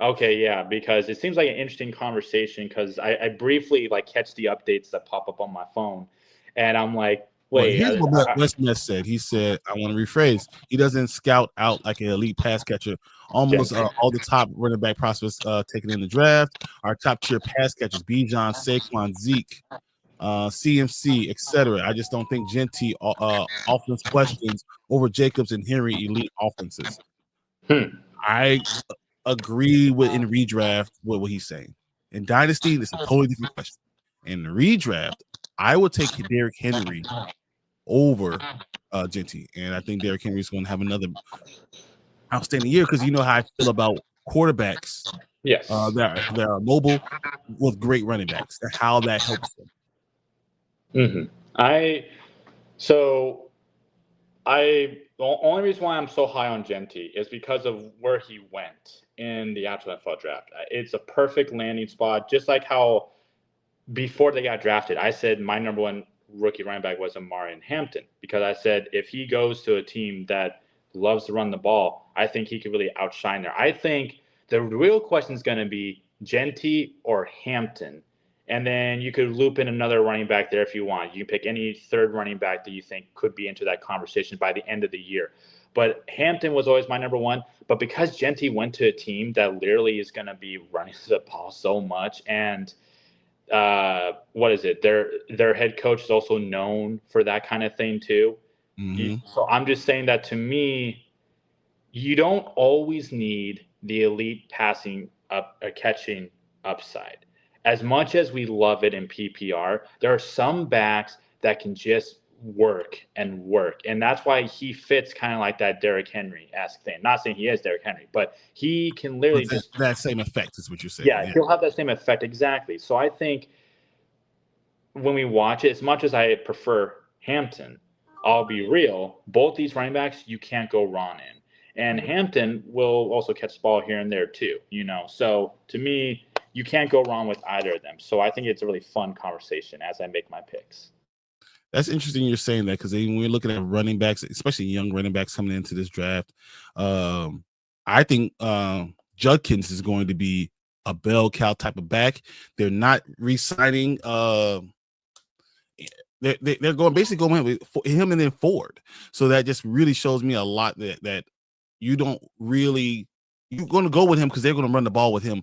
Okay, yeah, because it seems like an interesting conversation. Because I briefly catch the updates that pop up on my phone, and I'm like, Well, wait. here's what Westmith said. He said, I want to rephrase. He doesn't scout out like an elite pass catcher. Almost all the top running back prospects taken in the draft are top tier pass catchers. Bijan, Saquon, Zeke, CMC, etc. I just don't think Genty offense questions over Jacobs and Henry elite offenses. I agree with in redraft with what he's saying. In Dynasty, it's a totally different question. In redraft, I would take Derrick Henry over Genty, and I think Derrick Henry is going to have another outstanding year because you know how I feel about quarterbacks. Yes, that are mobile with great running backs, and how that helps them. The only reason why I'm so high on Genty is because of where he went in the actual NFL draft. It's a perfect landing spot, just like how before they got drafted, I said my number one rookie running back was Amari Hampton, because I said if he goes to a team that loves to run the ball, I think he could really outshine there. I think the real question is going to be Genty or Hampton. And then you could loop in another running back there if you want. You can pick any third running back that you think could be into that conversation by the end of the year. But Hampton was always my number one. But because Genty went to a team that literally is going to be running the ball so much, and what is it? Their head coach is also known for that kind of thing too. So I'm just saying that, to me, you don't always need the elite passing up or catching upside. As much as we love it in PPR, there are some backs that can just work, and that's why he fits kind of like that Derrick Henry-esque thing. Not saying he is Derrick Henry, but he can literally that same effect is what you're saying. Yeah, he'll have that same effect, exactly. So I think when we watch it, as much as I prefer Hampton, I'll be real, both these running backs you can't go wrong in. And Hampton will also catch the ball here and there too, So to me, you can't go wrong with either of them. So I think it's a really fun conversation as I make my picks. That's interesting you're saying that, because when we're looking at running backs, especially young running backs coming into this draft, I think Judkins is going to be a bell cow type of back. They're not re-signing. They're basically going with him and then Ford. So that just really shows me a lot that you don't really, you're going to go with him because they're going to run the ball with him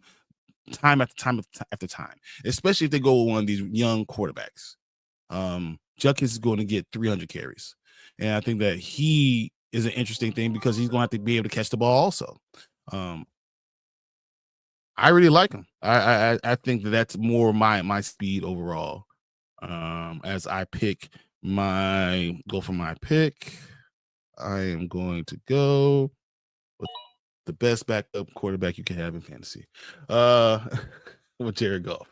time after time after time, especially if they go with one of these young quarterbacks. Judkins is going to get 300 carries. And I think that he is an interesting thing because he's going to have to be able to catch the ball also. I really like him. I think that's more my speed overall. As I go for my pick, I am going to go with the best backup quarterback you can have in fantasy, with Jared Goff.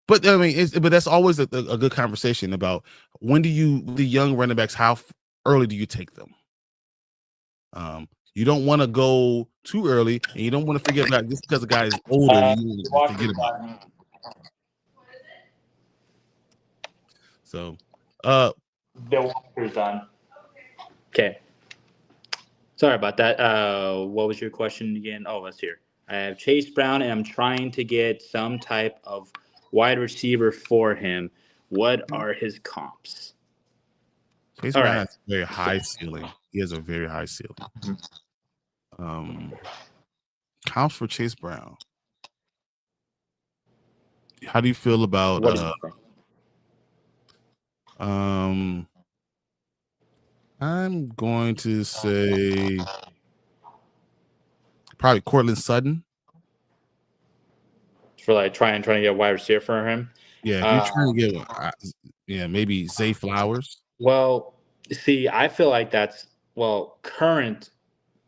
But I mean, but that's always a good conversation about when the young running backs, how early do you take them? You don't want to go too early, and you don't want to forget about just because the guy is older. You forget about him. So, the walker's done. Okay. Sorry about that. What was your question again? Oh, let's hear. I have Chase Brown, and I'm trying to get some type of wide receiver for him. What are his comps? Chase Brown has a very high ceiling. He has a very high ceiling. Comps for Chase Brown. How do you feel about I'm going to say probably Cortland Sutton. For trying to get a wide receiver for him. Yeah, if you're trying to get maybe Zay Flowers. Well, see, I feel like that's current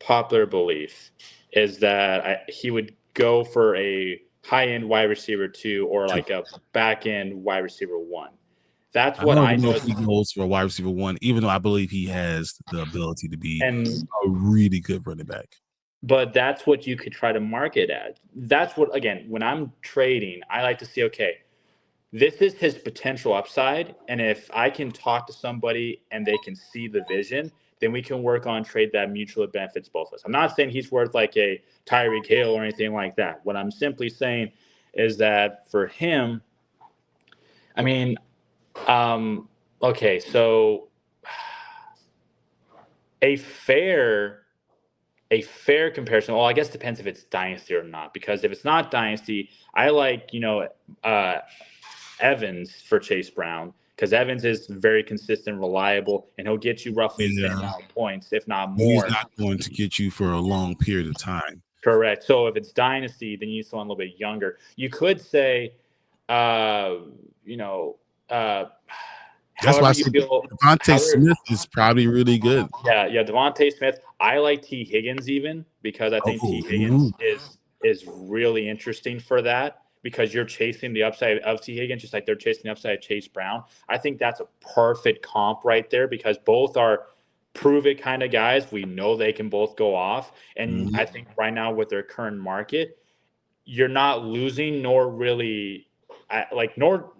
popular belief is that he would go for a high-end wide receiver 2 or like a back-end wide receiver 1. That's I what don't I know know. if he goes for a wide receiver 1, even though I believe he has the ability to be And a really good running back. but that's what you could try to market at. That's what, again, when I'm trading, I like to see, okay, this is his potential upside. And if I can talk to somebody and they can see the vision, then we can work on trade that mutually benefits both of us. I'm not saying he's worth like a Tyreek Hill or anything like that. What I'm simply saying is that for him, I mean, okay, so a fair comparison. Well, I guess it depends if it's dynasty or not. Because if it's not dynasty, I like Evans for Chase Brown, because Evans is very consistent, reliable, and he'll get you roughly the same amount of points, if not He's more. not going to get you for a long period of time. Correct. So if it's dynasty, then you need someone a little bit younger. You could say, you know, That's why I however you said feel. Devontae Smith is probably really good. Yeah, Devontae Smith. I like T. Higgins even, because I think T. Higgins is really interesting for that, because you're chasing the upside of T. Higgins just like they're chasing the upside of Chase Brown. I think that's a perfect comp right there, because both are prove it kind of guys. We know they can both go off. And I think right now with their current market, you're not losing nor really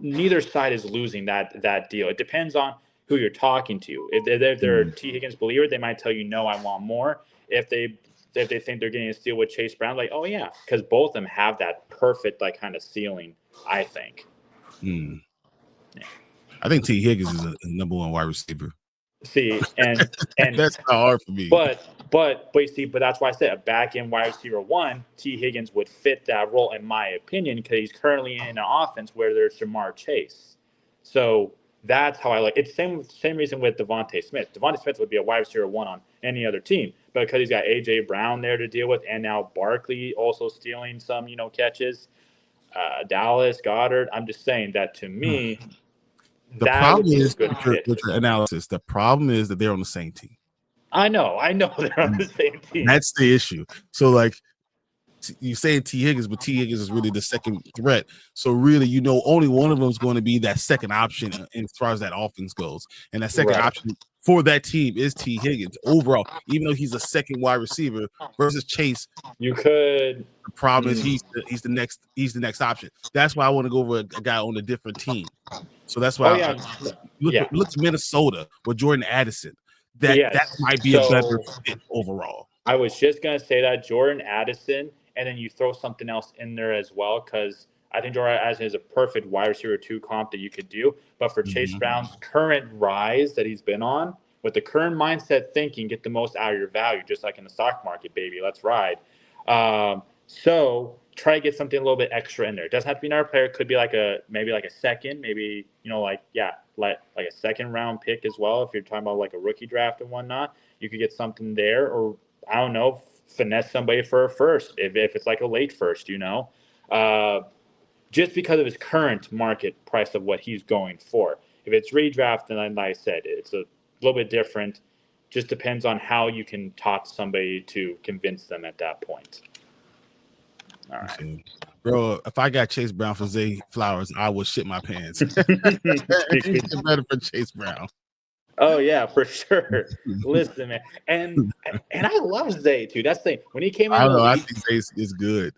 neither side is losing that deal. It depends on who you're talking to. If they're a T. Higgins believer, they might tell you, no, I want more. If they think they're getting a steal with Chase Brown, like, oh yeah, because both of them have that perfect like kind of ceiling, I think. Yeah. I think T. Higgins is a number 1 wide receiver. See, and that's not hard for me. But you see, that's why I said a back end wide receiver 1, T. Higgins would fit that role in my opinion, because he's currently in an offense where there's Jamar Chase. So that's how I like it. Same reason with Devontae Smith. Devontae Smith would be a wide receiver 1 on any other team, but because he's got AJ Brown there to deal with, and now Barkley also stealing some catches, Dallas Goddard. I'm just saying that to me. The problem is with your analysis. The problem is that they're on the same team. I know they're on the same team. That's the issue. So like you say T. Higgins, but T. Higgins is really the second threat. So really, only one of them is going to be that second option as far as that offense goes. And that second option for that team is T. Higgins overall, even though he's a second wide receiver versus Chase. You could. The problem is he's the next option. That's why I want to go over a guy on a different team. So that's why look to Minnesota with Jordan Addison. That might be a better fit overall. I was just gonna say that Jordan Addison, and then you throw something else in there as well, because I think Jordan Addison is a perfect wide receiver 2 comp that you could do. But for Chase Brown's current rise that he's been on, with the current mindset thinking, get the most out of your value, just like in the stock market, baby. Let's ride. So try to get something a little bit extra in there. It doesn't have to be another player. It could be maybe a second, maybe like a second round pick as well. If you're talking about like a rookie draft and whatnot, you could get something there, or I don't know, finesse somebody for a first if it's like a late first, just because of his current market price of what he's going for. If it's redraft, then like I said, it's a little bit different. Just depends on how you can talk to somebody to convince them at that point. All right. Bro, if I got Chase Brown for Zay Flowers, I would shit my pants. It's better for Chase Brown. Oh yeah, for sure. Listen, man, and I love Zay too. That's the thing. When he came in, I think Zay is good.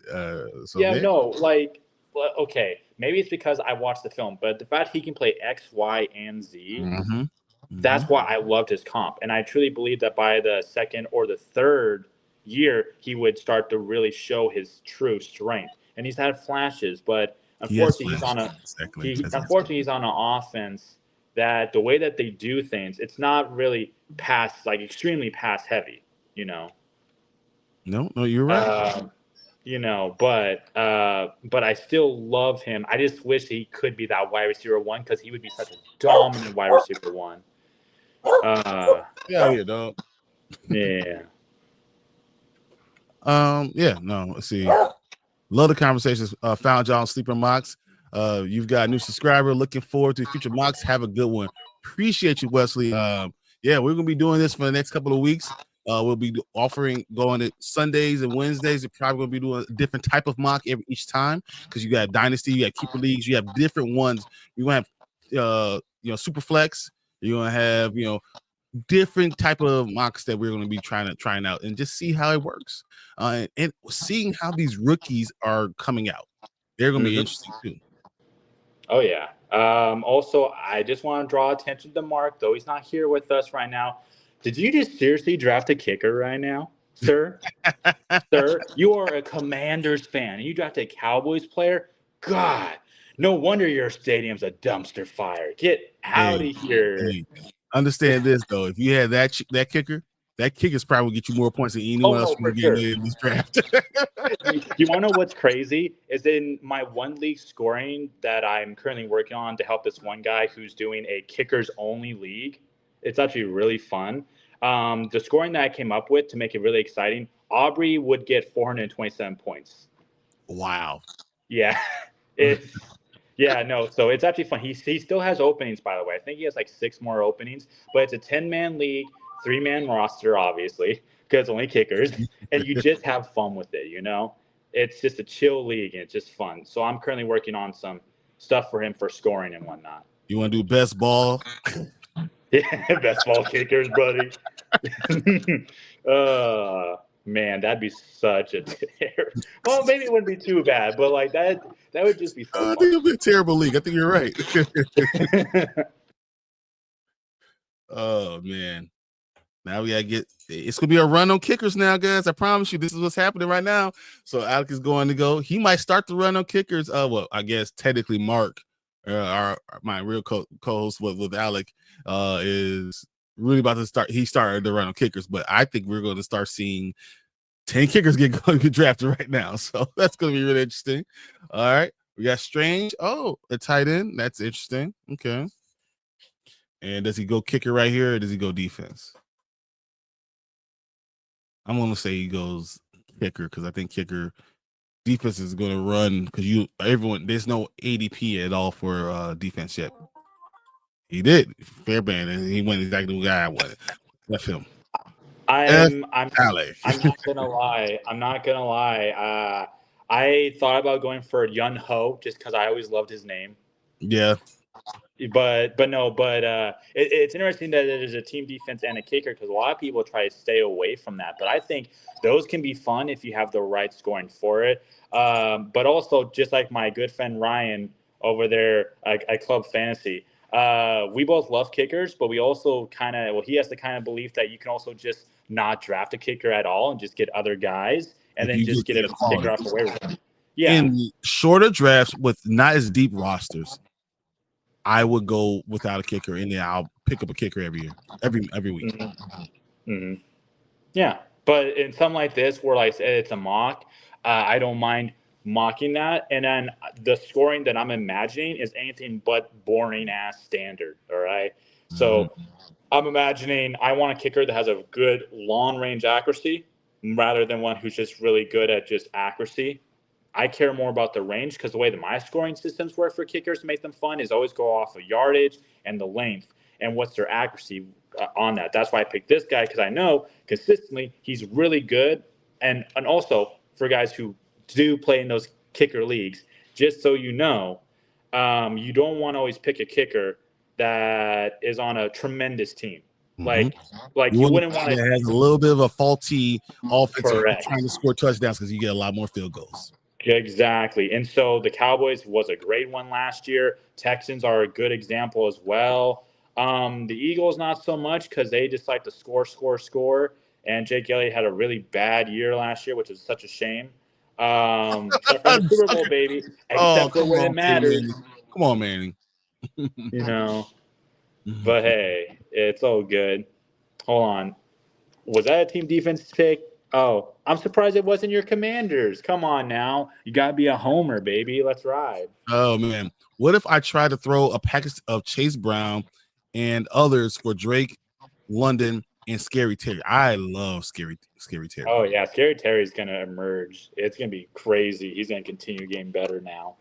Okay, maybe it's because I watched the film, but the fact he can play X, Y, and Z, that's why I loved his comp, and I truly believe that by the second or the third year, he would start to really show his true strength. And he's had flashes, but unfortunately, he's on an offense that the way that they do things, it's not really extremely pass heavy, No, you're right. But I still love him. I just wish he could be that wide receiver 1, because he would be such a dominant wide receiver 1. Yeah, dog. Yeah. Let's see. Love the conversations. Found y'all on Sleeper Mocks. You've got a new subscriber. Looking forward to future mocks. Have a good one. Appreciate you, Wesley. We're gonna be doing this for the next couple of weeks. We'll be going to Sundays and Wednesdays. You're probably gonna be doing a different type of mock each time, because you got Dynasty, you got Keeper Leagues, you have different ones. We're gonna have super flex. You're gonna have different type of mocks that we're gonna be trying out and just see how it works. And seeing how these rookies are coming out, they're gonna be interesting too. Oh yeah. Also, I just want to draw attention to Mark, though he's not here with us right now. Did you just seriously draft a kicker right now, sir? Sir, you are a Commanders fan and you draft a Cowboys player? God, no wonder your stadium's a dumpster fire. Get out of here. Hey, understand this though. If you had that kicker's probably get you more points than anyone else for from sure. in this draft. You want to know what's crazy? Is in my one league scoring that I'm currently working on to help this one guy who's doing a kickers only league. It's actually really fun. The scoring that I came up with to make it really exciting, Aubrey would get 427 points. Wow. Yeah. So it's actually fun. He still has openings, by the way. I think he has like 6 more openings, but it's a 10-man league, 3-man roster, obviously, because it's only kickers, and you just have fun with it, It's just a chill league, and it's just fun. So I'm currently working on some stuff for him for scoring and whatnot. You want to do best ball? Yeah, best ball kickers, buddy. Man, that'd be such a terror. Well, maybe it wouldn't be too bad, but like that would just be fun. I think it'd be a terrible league. I think you're right. Oh man. Now we gotta it's gonna be a run on kickers now, guys. I promise you, this is what's happening right now. So Alec is going to go. He might start the run on kickers. Well, I guess technically Mark, my real co-host with Alec, is really about to start. He started the run on kickers, but I think we're going to start seeing 10 kickers get drafted right now. So that's going to be really interesting. All right, we got Strange. Oh, a tight end. That's interesting. Okay. And does he go kicker right here, or does he go defense? I'm going to say he goes kicker because I think kicker defense is going to run because there's no ADP at all for defense yet. He did Fairbairn, and he went exactly the guy I wanted. That's him. I'm not gonna lie. I thought about going for Yun Ho just because I always loved his name. Yeah. But it's interesting that there's a team defense and a kicker because a lot of people try to stay away from that. But I think those can be fun if you have the right scoring for it. But also, just like my good friend Ryan over there at Club Fantasy, we both love kickers, but we also he has the kind of belief that you can also just not draft a kicker at all and just get other guys and then just get a kicker off the waiver. Yeah. In shorter drafts with not as deep rosters, I would go without a kicker, and then I'll pick up a kicker every year, every week. Mm-hmm. Mm-hmm. Yeah, but in something like this, where like it's a mock, I don't mind mocking that. And then the scoring that I'm imagining is anything but boring ass standard. All right, so I'm imagining I want a kicker that has a good long range accuracy rather than one who's just really good at just accuracy. I care more about the range because the way that my scoring systems work for kickers to make them fun is always go off of yardage and the length and what's their accuracy on that. That's why I picked this guy because I know consistently he's really good. And also for guys who do play in those kicker leagues, just so you know, you don't want to always pick a kicker that is on a tremendous team. Like you wouldn't want to has a little bit of a faulty offense trying to score touchdowns because you get a lot more field goals. Exactly. And so the Cowboys was a great one last year. Texans are a good example as well. The Eagles, not so much because they just like to score. And Jake Elliott had a really bad year last year, which is such a shame. Except for the Super Bowl, baby. Except for when it matters. Come on, Manning. But hey, it's all good. Hold on. Was that a team defense pick? Oh, I'm surprised it wasn't your Commanders. Come on now. You got to be a homer, baby. Let's ride. Oh, man. What if I try to throw a package of Chase Brown and others for Drake, London, and Scary Terry? I love Scary Terry. Oh, yeah. Scary Terry's going to emerge. It's going to be crazy. He's going to continue getting better now.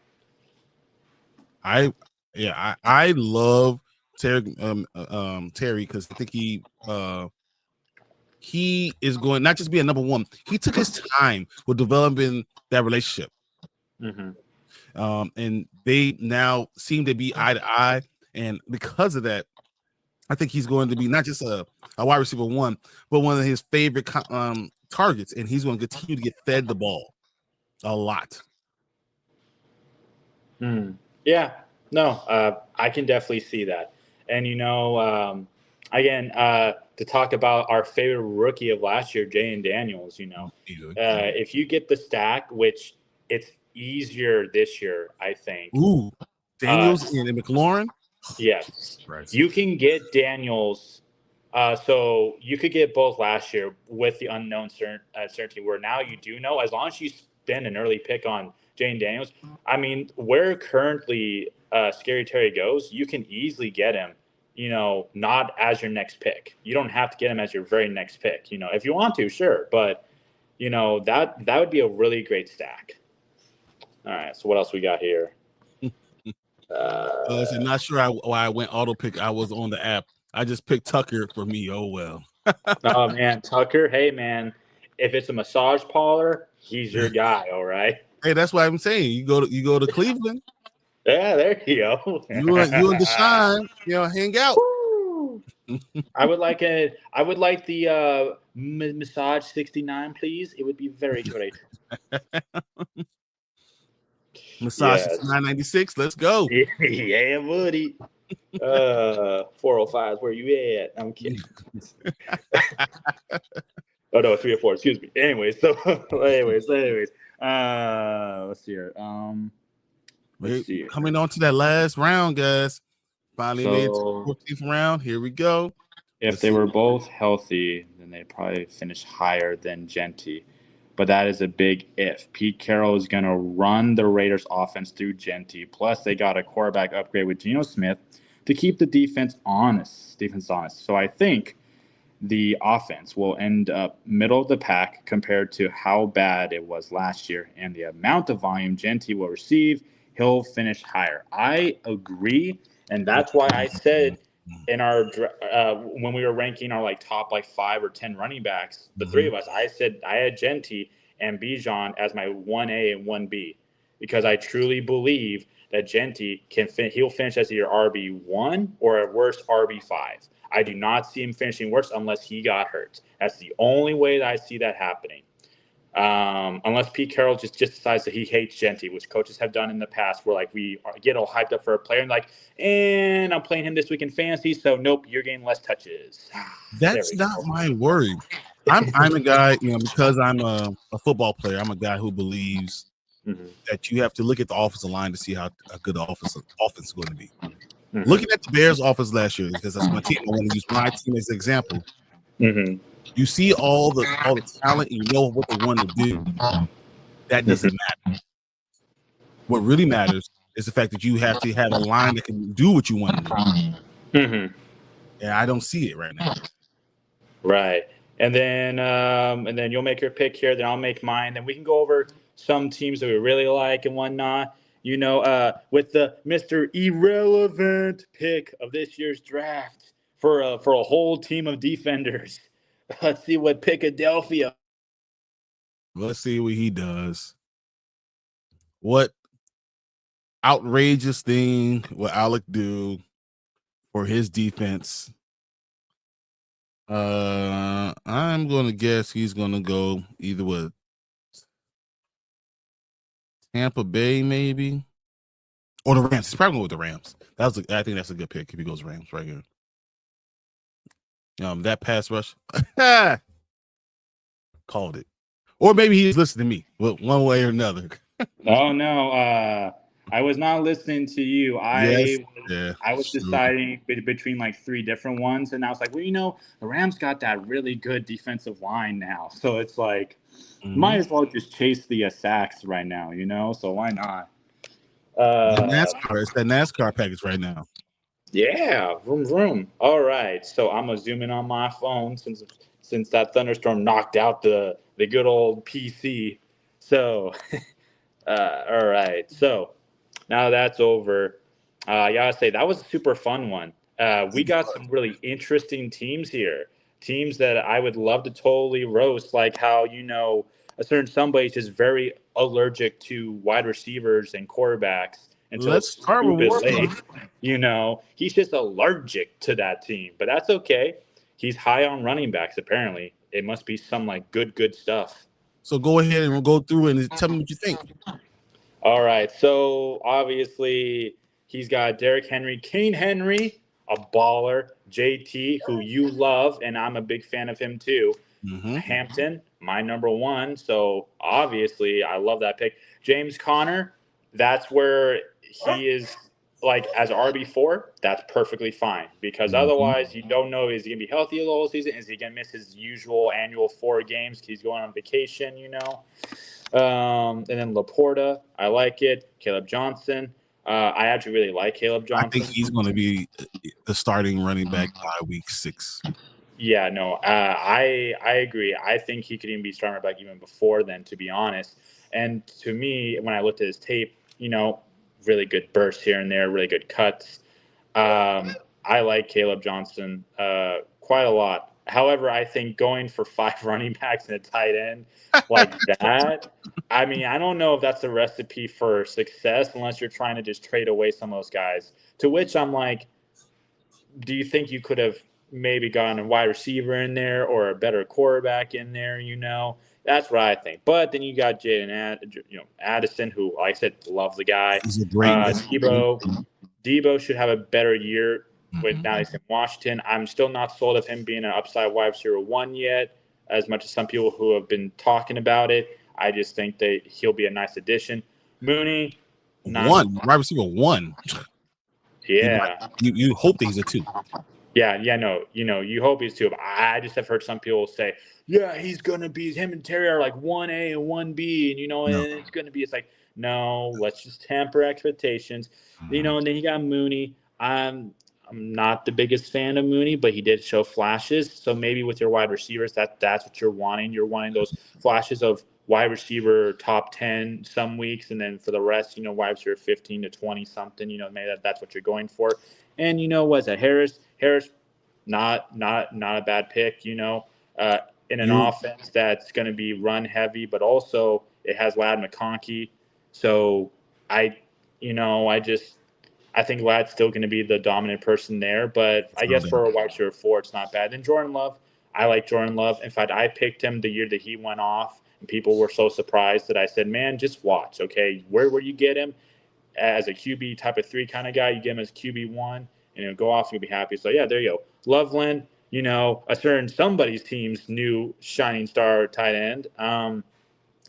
I love Terry because I think he is going not just be a number one. He took his time with developing that relationship. And they now seem to be eye to eye. And because of that, I think he's going to be not just a wide receiver one, but one of his favorite targets. And he's going to continue to get fed the ball a lot. Yeah, no, I can definitely see that. And, again, to talk about our favorite rookie of last year, Jay and Daniels, if you get the stack, which it's easier this year, I think. Ooh, Daniels and McLaurin? Yes. You can get Daniels. So you could get both last year with the unknown certainty, where now you do know, as long as you spend an early pick on Jane Daniels. I mean, where currently Scary Terry goes, you can easily get him, not as your next pick. You don't have to get him as your very next pick. If you want to, sure. But, that would be a really great stack. All right. So what else we got here? I'm not sure why I went auto pick. I was on the app. I just picked Tucker for me. Oh, well. Oh, man. Tucker, hey, man. If it's a massage parlor, he's your guy, all right? Hey, that's what I'm saying. You go to Cleveland. Yeah, there you go. you and Deshaun, hang out. I would like the massage 69, please. It would be very great. Massage 996. Let's go. Yeah, buddy. 405 is where you at? I'm kidding. Oh no, 304. Excuse me. Anyways, let's see here. Let's see. Coming on to that last round, guys. Finally made it to the 14th round. Here we go. If they were both healthy, then they'd probably finish higher than Genty. But that is a big if. Pete Carroll is going to run the Raiders offense through Genty. Plus, they got a quarterback upgrade with Geno Smith to keep the defense honest. So I think the offense will end up middle of the pack compared to how bad it was last year. And the amount of volume Genty will receive, he'll finish higher. I agree. And that's why I said in our when we were ranking our top 5 or 10 running backs, the three of us, I said I had Genty and Bijan as my 1A and 1B, because I truly believe that Genty he'll finish as either RB1 or at worst RB5. I do not see him finishing worse unless he got hurt. That's the only way that I see that happening. Unless Pete Carroll just decides that he hates Genty, which coaches have done in the past, where we get all hyped up for a player and I'm playing him this week in fantasy, so nope, you're getting less touches. That's not my worry. I'm a guy, because I'm a football player. I'm a guy who believes that you have to look at the offensive line to see how good the offense is going to be. Looking at the Bears' offense last year, because that's my team, I want to use my team as an example. You see all the talent, and you know what they want to do. That doesn't matter. What really matters is the fact that you have to have a line that can do what you want to do. And I don't see it right now. Right. And then you'll make your pick here, then I'll make mine. Then we can go over some teams that we really like and whatnot. With the Mr. Irrelevant pick of this year's draft for a whole team of defenders. Let's see what Philadelphia. Let's see what he does. What outrageous thing will Alec do for his defense? I'm going to guess he's going to go either with Tampa Bay, maybe, or the Rams. He's probably going with the Rams. I think that's a good pick if he goes Rams right here. That pass rush, called it, or maybe he's listening to me, one way or another. Oh no, I was not listening to you. I was deciding between 3 different ones, and I was like, well, the Rams got that really good defensive line now, so it's might as well just chase the sacks right now, So why not? It's that NASCAR package right now. Yeah, vroom vroom. All right, so I'm gonna zoom in on my phone since that thunderstorm knocked out the good old PC. So, all right. So now that's over. I gotta say that was a super fun one. We got some really interesting teams here. Teams that I would love to totally roast, like how a certain somebody's just very allergic to wide receivers and quarterbacks until Let's it's start with stupid late. Warren. He's just allergic to that team, but that's okay. He's high on running backs, apparently. It must be some like good stuff. So go ahead and we'll go through and tell me what you think. All right. So obviously he's got Derrick Henry, King Henry, a baller, JT, who you love, and I'm a big fan of him too. Mm-hmm. Hampton, my number one. So obviously I love that pick. James Conner, that's where he is like as RB4, that's perfectly fine because otherwise you don't know is he gonna be healthy the whole season? Is he gonna miss his usual annual 4 games? He's going on vacation, And then Laporta, I like it. Caleb Johnson, I actually really like Caleb Johnson. I think he's going to be the starting running back by week 6. Yeah, no, I agree. I think he could even be starting back even before then, to be honest. And to me, when I looked at his tape, really good bursts here and there, really good cuts. I like Caleb Johnson quite a lot. However, I think going for 5 running backs and a tight end like that, I mean, I don't know if that's a recipe for success unless you're trying to just trade away some of those guys. To which I'm like, do you think you could have maybe gotten a wide receiver in there or a better quarterback in there? That's what I think. But then you got Addison, who, like I said, love the guy. He's a great Debo should have a better year with now he's in Washington. I'm still not sold of him being an upside wide receiver 1 yet, as much as some people who have been talking about it. I just think that he'll be a nice addition. Mooney, wide receiver 1. Yeah. You hope that he's a 2. Yeah, no, you hope he's 2. But I just have heard some people say, yeah, he's gonna be him and Terry are like 1A and 1B, and and it's gonna be. It's like, no, let's just temper expectations, And then you got Mooney. I'm not the biggest fan of Mooney, but he did show flashes. So maybe with your wide receivers, that's what you're wanting. You're wanting those flashes of wide receiver top 10 some weeks, and then for the rest, wide receiver 15 to 20 something. Maybe that's what you're going for. And what's that? Harris, not a bad pick. In an offense that's going to be run heavy, but also it has Ladd McConkey. So I think Ladd's still going to be the dominant person there. But I guess for a wide receiver 4, it's not bad. Then Jordan Love, I like Jordan Love. In fact, I picked him the year that he went off, and people were so surprised that I said, man, just watch, okay? Where you get him as a QB type of 3 kind of guy, you get him as QB1, and he'll go off and you'll be happy. So, yeah, there you go. Loveland, a certain somebody's team's new shining star tight end.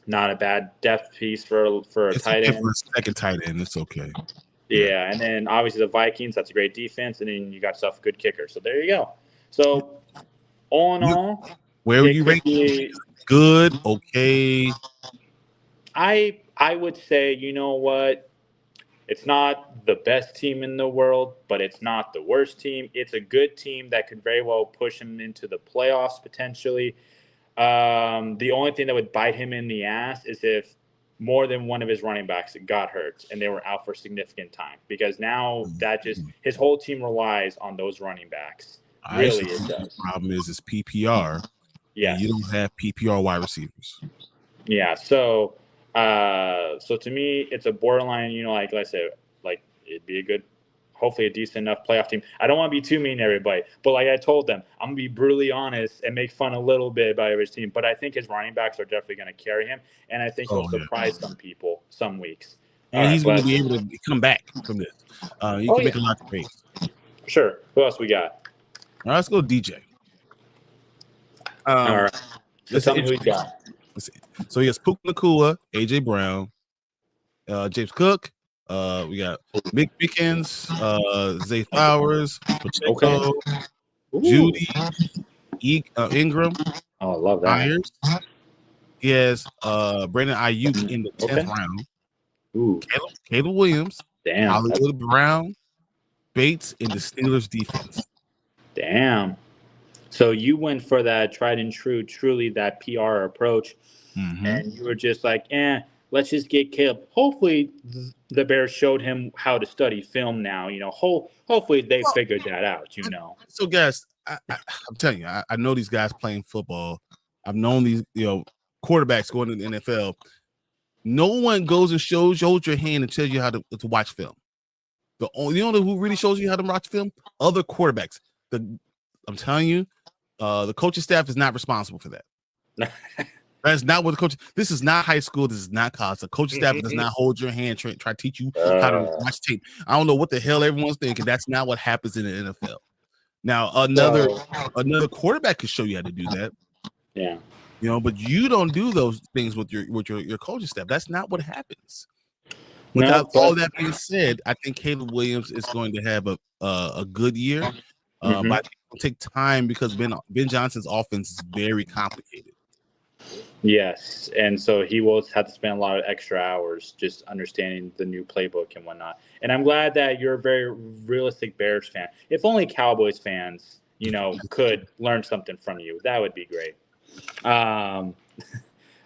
Not a bad depth piece for a tight end. For a second tight end, it's okay. Yeah, and then obviously the Vikings, that's a great defense, and then you got yourself a good kicker. So there you go. So all in all, where are you rating? Good, okay. I would say, you know what? It's not the best team in the world, but it's not the worst team. It's a good team that could very well push him into the playoffs potentially. The only thing that would bite him in the ass is if more than one of his running backs got hurt and they were out for significant time, because now that just his whole team relies on those running backs. Really, it does. The problem is PPR. Yeah, you don't have PPR wide receivers. Yeah, so to me, it's a borderline. Like I said, like it'd be hopefully a decent enough playoff team. I don't want to be too mean to everybody, but like I told them, I'm gonna be brutally honest and make fun a little bit about every team. But I think his running backs are definitely going to carry him, and I think he'll surprise some people some weeks. And he's going to be able to come back from this. He can make a lot of trades. Sure. Who else we got? All right, let's go DJ. All right. So tell me who you got. So he has Puka Nacua, AJ Brown, James Cook. We got Mick Pickens, Zay Flowers, Pacheco, Judy, Ingram. Oh, I love that. Myers. He has Brandon Ayuk in the 10th round. Ooh. Caleb Williams. Damn. Hollywood Brown. Bates in the Steelers defense. Damn. So you went for that tried and true, truly that PR approach, and you were just like, let's just get Caleb. Hopefully, the Bears showed him how to study film now. Hopefully they figured that out. So, guys, I'm telling you, I know these guys playing football. I've known these, quarterbacks going to the NFL. No one goes and shows your hand and tells you how to watch film. The only who really shows you how to watch film, other quarterbacks. I'm telling you, the coaching staff is not responsible for that. That's not what the coach. This is not high school. This is not college. The coaching staff does not hold your hand, try to teach you how to watch tape. I don't know what the hell everyone's thinking. That's not what happens in the NFL. Now, another quarterback could show you how to do that. Yeah. But you don't do those things with your coaching staff. That's not what happens. Without all that being said, I think Caleb Williams is going to have a good year. But it will take time because Ben Johnson's offense is very complicated. Yes, and so he will have to spend a lot of extra hours just understanding the new playbook and whatnot. And I'm glad that you're a very realistic Bears fan. If only Cowboys fans, could learn something from you, that would be great. No,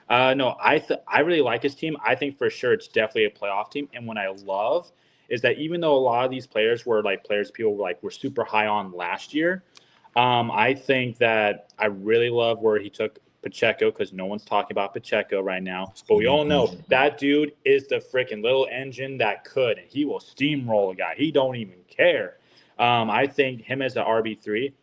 I really like his team. I think for sure it's definitely a playoff team. And what I love is that even though a lot of these players were like players people were super high on last year, I think that I really love where he took Pacheco, because no one's talking about Pacheco right now. But we all know that dude is the freaking little engine that could, and he will steamroll a guy. He don't even care. I think him as the RB3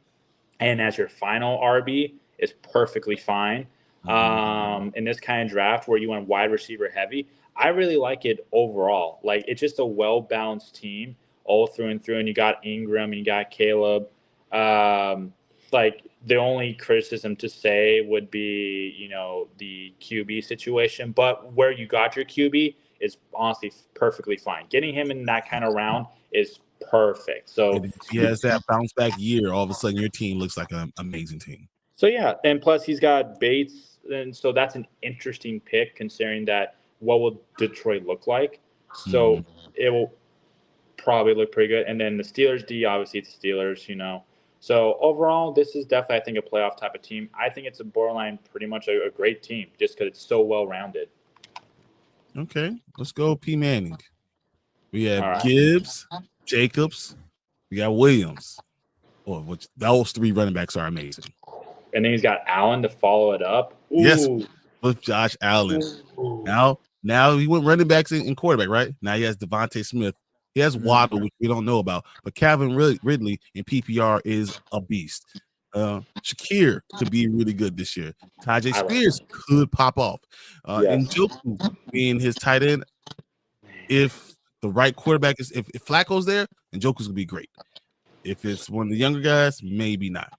and as your final RB is perfectly fine. In this kind of draft where you went wide receiver heavy, I really like it overall. Like, it's just a well-balanced team all through and through, and you got Ingram and you got Caleb. Like, the only criticism to say would be, the QB situation, but where you got your QB is honestly perfectly fine. Getting him in that kind of round is perfect. So if he has that bounce back year, all of a sudden your team looks like an amazing team. So yeah, and plus he's got Bates, and so that's an interesting pick considering that what will Detroit look like. So it will probably look pretty good. And then the Steelers D, obviously it's Steelers, So overall, this is definitely, I think, a playoff type of team. I think it's a borderline pretty much a great team just because it's so well-rounded. Okay, let's go P. Manning. We have Gibbs, Jacobs, we got Williams. Those three running backs are amazing. And then he's got Allen to follow it up. Ooh. Yes, with Josh Allen. Ooh. Now he went running backs in quarterback, right? Now he has Devontae Smith. He has Waddle, which we don't know about. But Calvin Ridley in PPR is a beast. Shakir could be really good this year. Tajay Spears could pop off. And Njoku being his tight end, if the right quarterback is, if Flacco's there, Njoku's going to be great. If it's one of the younger guys, maybe not.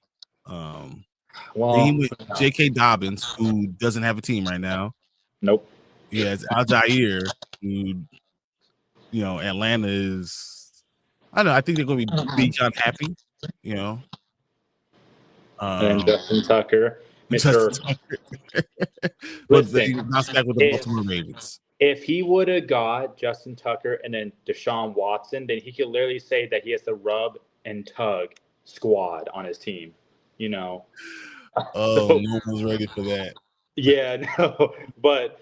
With J.K. Dobbins, who doesn't have a team right now. Nope. He has Aljair, who, Atlanta is, I don't know. I think they're going to be John happy, And Justin Tucker. But they bounced back with the Baltimore Ravens. If he would have got Justin Tucker and then Deshaun Watson, then he could literally say that he has the rub and tug squad on his team, Oh, no one's ready for that. Yeah, no, but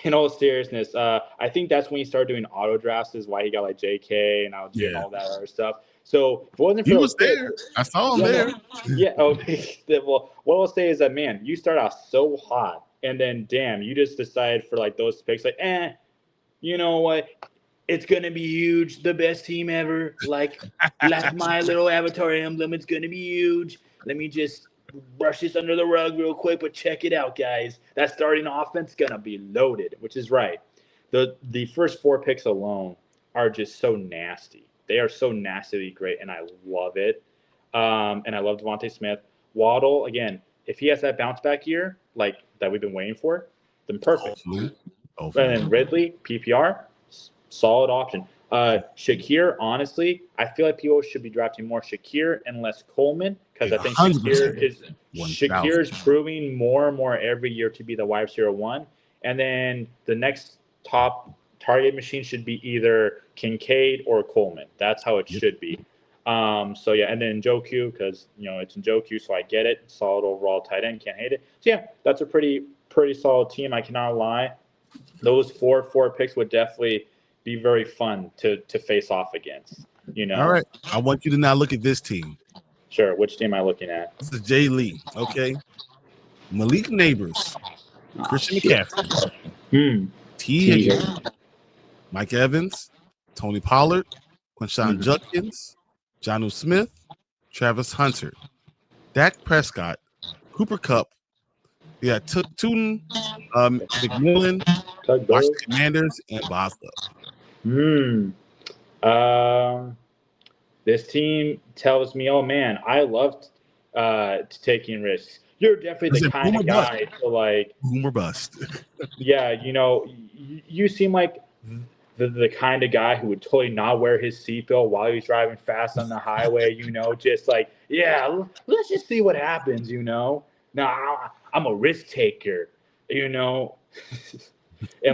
in all seriousness, I think that's when he started doing auto drafts, is why he got like JK and and all that other stuff. So if it wasn't for he was there. I saw him there. Yeah. Okay. Well, what I'll say is that, man, you start out so hot, and then damn, you just decided for like those picks, like, you know what? It's gonna be huge, the best team ever. Like my little avatar emblem, it's gonna be huge. Let me just brush this under the rug real quick, but check it out, guys. That starting offense is gonna be loaded, which is right. The first 4 picks alone are just so nasty. They are so nastily great, and I love it. And I love Devontae Smith. Waddle, again, if he has that bounce back year like that we've been waiting for, then perfect. Hopefully. And then Ridley, PPR, solid option. Shakir, honestly, I feel like people should be drafting more Shakir and less Coleman, because I think Shakir is proving more and more every year to be the wide receiver 1. And then the next top target machine should be either Kincaid or Coleman. That's how it should be. So yeah, and then Njoku, because it's Njoku, so I get it. Solid overall tight end, can't hate it. So yeah, that's a pretty solid team. I cannot lie. Those four picks would definitely be very fun to face off against. All right, I want you to now look at this team. Sure, which team am I looking at? This is Jay Lee. Okay, Malik Neighbors, Christian McCaffrey. T. Higgins, Mike Evans, Tony Pollard, Quinshon Judkins, Jonnu Smith, Travis Hunter, Dak Prescott, Cooper Kupp. We got Tootin, McMillan, Washington Commanders, and Boswell. This team tells me, oh man, I love taking risks. You're definitely the kind of guy to like boom or bust. Yeah, you seem like the kind of guy who would totally not wear his seatbelt while he's driving fast on the highway. Just like, yeah, let's just see what happens. Nah, I'm a risk taker. And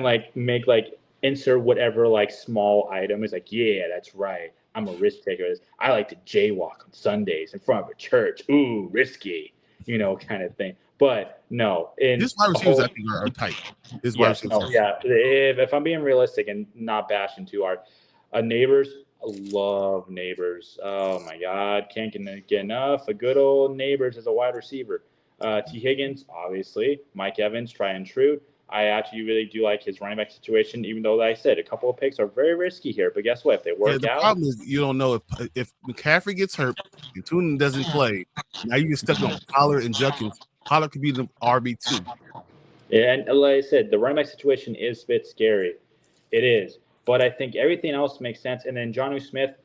like make like insert whatever like small item is like, yeah, that's right. I'm a risk taker. I like to jaywalk on Sundays in front of a church. Ooh, risky, kind of thing. But no, His wide receivers I think are tight. If I'm being realistic and not bashing too hard, Neighbors, I love Neighbors. Oh my God, can't get enough. A good old Neighbors as a wide receiver. T. Higgins, obviously. Mike Evans, try and true. I actually really do like his running back situation, even though, like I said, a couple of picks are very risky here. But guess what? If they work the problem is you don't know if McCaffrey gets hurt and Tootin doesn't play. Now you get stuck on Pollard and Judkins. Pollard could be the RB2. Yeah, and like I said, the running back situation is a bit scary. It is. But I think everything else makes sense. And then Jonnu Smith,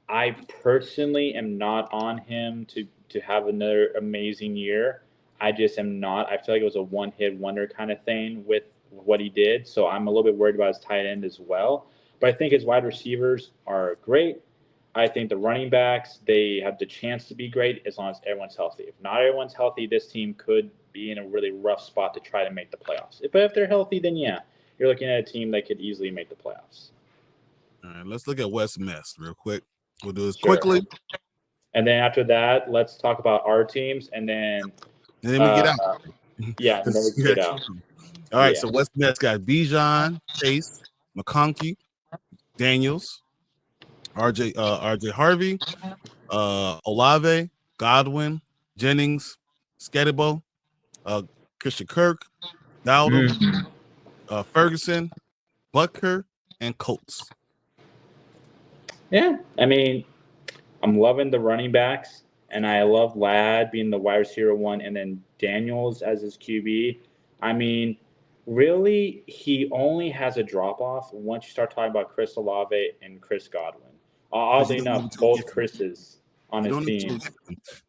I personally am not on him to have another amazing year. I just am not. I feel like it was a one-hit wonder kind of thing with what he did. So I'm a little bit worried about his tight end as well. But I think his wide receivers are great. I think the running backs, they have the chance to be great as long as everyone's healthy. If not everyone's healthy, this team could be in a really rough spot to try to make the playoffs. But if they're healthy, then yeah, you're looking at a team that could easily make the playoffs. All right, let's look at West Mess real quick. We'll do this quickly. And then after that, let's talk about our teams, and then we get out. Yeah, and then we get out. All right, so West Mets got Bijan, Chase, McConkey, Daniels, RJ Harvey, Olave, Godwin, Jennings, Scatterbo, Christian Kirk, Dowdle, Ferguson, Butker, and Colts. Yeah, I mean, I'm loving the running backs, and I love Ladd being the wide receiver one, and then Daniels as his QB. I mean, really, he only has a drop-off once you start talking about Chris Olave and Chris Godwin. Oddly enough, both Chris's on his team.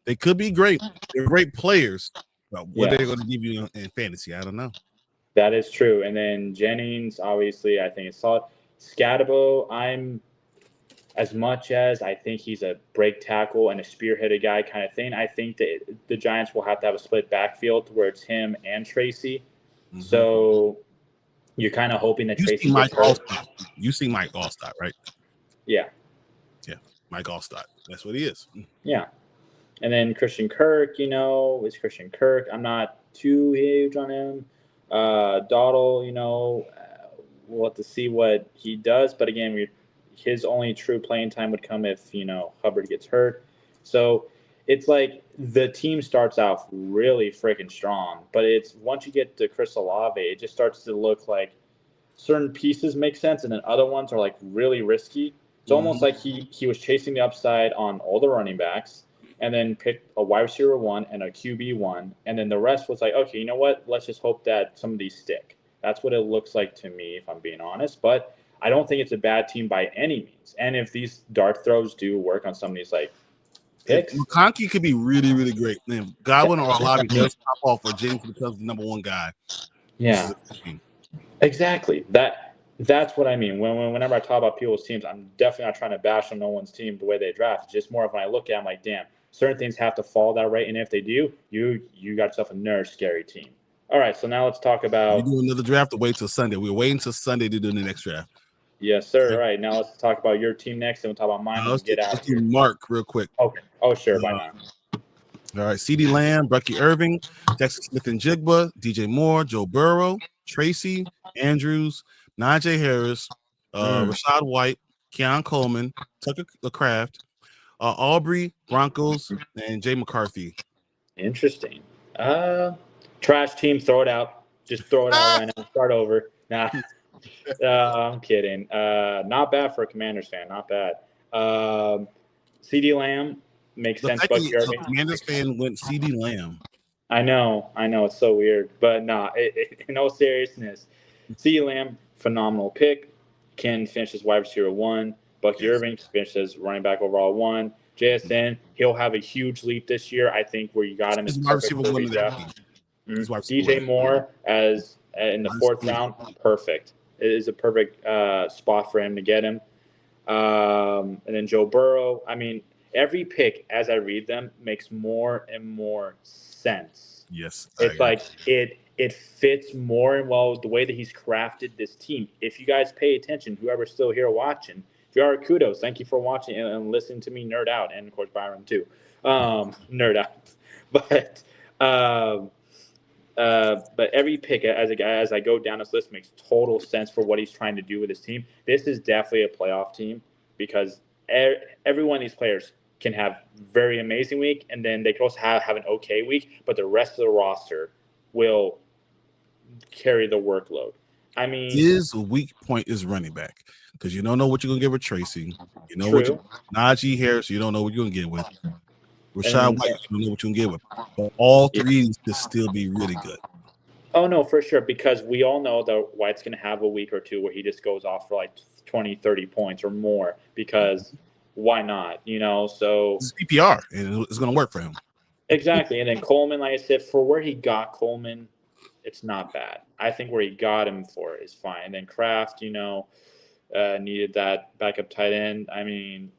They could be great. They're great players. But what are they going to give you in fantasy? I don't know. That is true. And then Jennings, obviously, I think it's solid. Scatterbo, as much as I think he's a break tackle and a spearheaded guy kind of thing, I think that the Giants will have to have a split backfield where it's him and Tracy. Mm-hmm. So you're kind of hoping that Tracy gets hurt. You see Mike Allstott, right? Yeah. Yeah, Mike Allstott. That's what he is. Yeah. And then Christian Kirk, it's Christian Kirk. I'm not too huge on him. Dawdle, we'll have to see what he does. But again, his only true playing time would come if, Hubbard gets hurt. So it's like the team starts out really freaking strong. But it's once you get to Chris Olave, it just starts to look like certain pieces make sense and then other ones are like really risky. It's almost like he was chasing the upside on all the running backs and then picked a wide receiver one and a QB one. And then the rest was like, okay, you know what? Let's just hope that some of these stick. That's what it looks like to me, if I'm being honest. But I don't think it's a bad team by any means. And if these dart throws do work on some of these like picks, McConkey could be really, really great. Man, Godwin or Olave does pop off for James becomes the number one guy. Yeah, exactly. That's what I mean. Whenever I talk about people's teams, I'm definitely not trying to bash on no one's team the way they draft. It's just more of when I look at it, I'm like, damn, certain things have to fall that right. And if they do, you got yourself a nerd scary team. All right, so now let's talk about. You do another draft or wait till Sunday? We're waiting till Sunday to do the next draft. Yes, sir. Okay. All right, now let's talk about your team next, and we'll talk about mine. Let's get out. Let's do Mark real quick. Okay. Oh, sure. Why not? All right, CeeDee Lamb, Bucky Irving, Texas Smith and Jigba, DJ Moore, Joe Burrow, Tracy, Andrews, Najee Harris, Rashad White, Keon Coleman, Tucker Kraft, Aubrey, Broncos, and Jay McCarthy. Interesting. Trash team, throw it out. Just throw it out right now. Start over. Nah. I'm kidding. Not bad for a Commanders fan. Not bad. CD Lamb makes The sense. fact Buck that a Irving. Commanders fan went CD Lamb. I know. It's so weird, but nah. In all seriousness, CD Lamb, phenomenal pick. Can finish as wide receiver 1. Bucky Yes. Irving finishes running back overall 1. JSN, he'll have a huge leap this year. I think where you got him is He's wide perfect receiver for 1 in that redraft. team. He's wide receiver DJ 1. Moore as in the Wide 4th receiver. round, perfect. It is a perfect spot for him to get him. And then Joe Burrow. I mean, every pick as I read them makes more and more sense. Yes, It's like it fits more and well with the way that he's crafted this team. If you guys pay attention, whoever's still here watching, if you are, kudos. Thank you for watching and listening to me nerd out, and of course Byron too. Nerd out, but. But every pick as I go down this list makes total sense for what he's trying to do with his team. This is definitely a playoff team because every one of these players can have very amazing week, and then they can also have an okay week, but the rest of the roster will carry the workload. I mean, his weak point is running back because you don't know what you're gonna get with Tracy. You know true. Najee Harris. You don't know what you're gonna get with Rashad And, White. You don't know what you're gonna get with. But all three could still be really good. oh no, for sure, because we all know that White's going to have a week or two where he just goes off for like 20, 30 points or more because why not? So This is PPR, and it's gonna work for him. exactly. And then Coleman, like I said, for where he got Coleman, it's not bad. I think where he got him for is fine. And then Kraft, needed that backup tight end. I mean,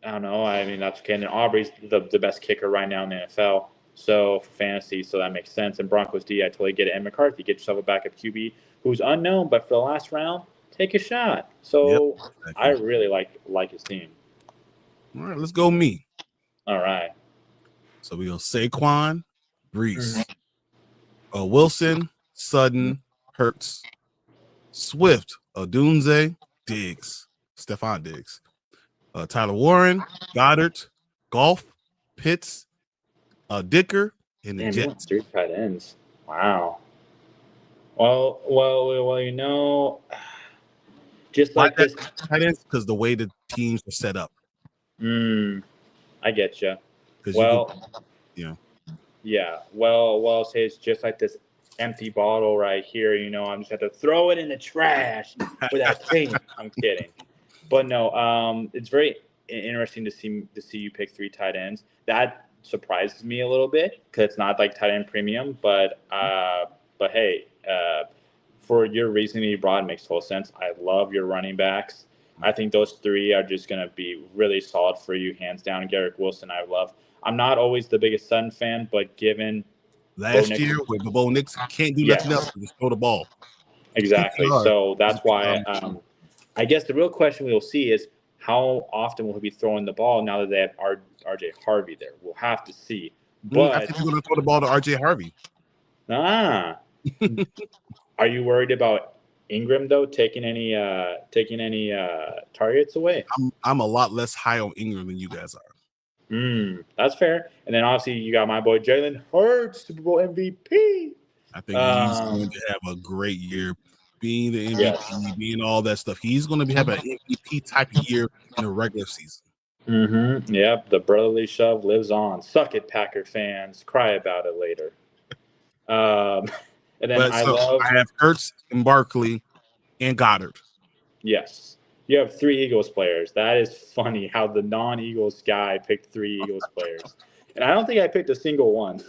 I don't know. I mean, that's okay. And then Aubrey's the best kicker right now in the NFL. So for fantasy, so that makes sense. And Broncos D, I totally get it. And McCarthy, get yourself a backup QB who's unknown, but for the last round, take a shot. So Yep, exactly. I really like his team. All right, let's go me. All right. So we go Saquon, Brees, Wilson, Sutton, Hurts, Swift, Odunze, Diggs, Stephon Diggs, Tyler Warren, Goddard, Golf, Pitts, Dicker, and the Damn, you went Jets. 3 tight ends. Wow. Well, just like this. Tight ends because the way the teams are set up. I get you. Because well, yeah. Well, say it's just like this empty bottle right here. I'm just have to throw it in the trash without saying. I'm kidding, but no. It's very interesting to see you pick 3 tight ends. That surprises me a little bit because it's not like tight end premium. But hey, for your reasoning you brought, it makes total sense. I love your running backs. I think those 3 are just going to be really solid for you, hands down. Garrett Wilson, I love. I'm not always the biggest Sutton fan, but given last year with Bo Nix can't do nothing else, just throw the ball. Exactly. So that's why I guess the real question we'll see is how often will he be throwing the ball now that they have RJ Harvey there? We'll have to see. But I think he's going to throw the ball to RJ Harvey. Are you worried about Ingram though taking any targets away? I'm a lot less high on Ingram than you guys are. That's fair. And then obviously you got my boy Jalen Hurts, Super Bowl MVP. I think he's going to have a great year, being the MVP, being all that stuff. He's going to have an MVP type of year in the regular season. Yep, the brotherly shove lives on. Suck it, Packer fans. Cry about it later. And then I have Hurts and Barkley and Goddard. Yes. You have 3 Eagles players. That is funny how the non-Eagles guy picked 3 Eagles players. And I don't think I picked a single one.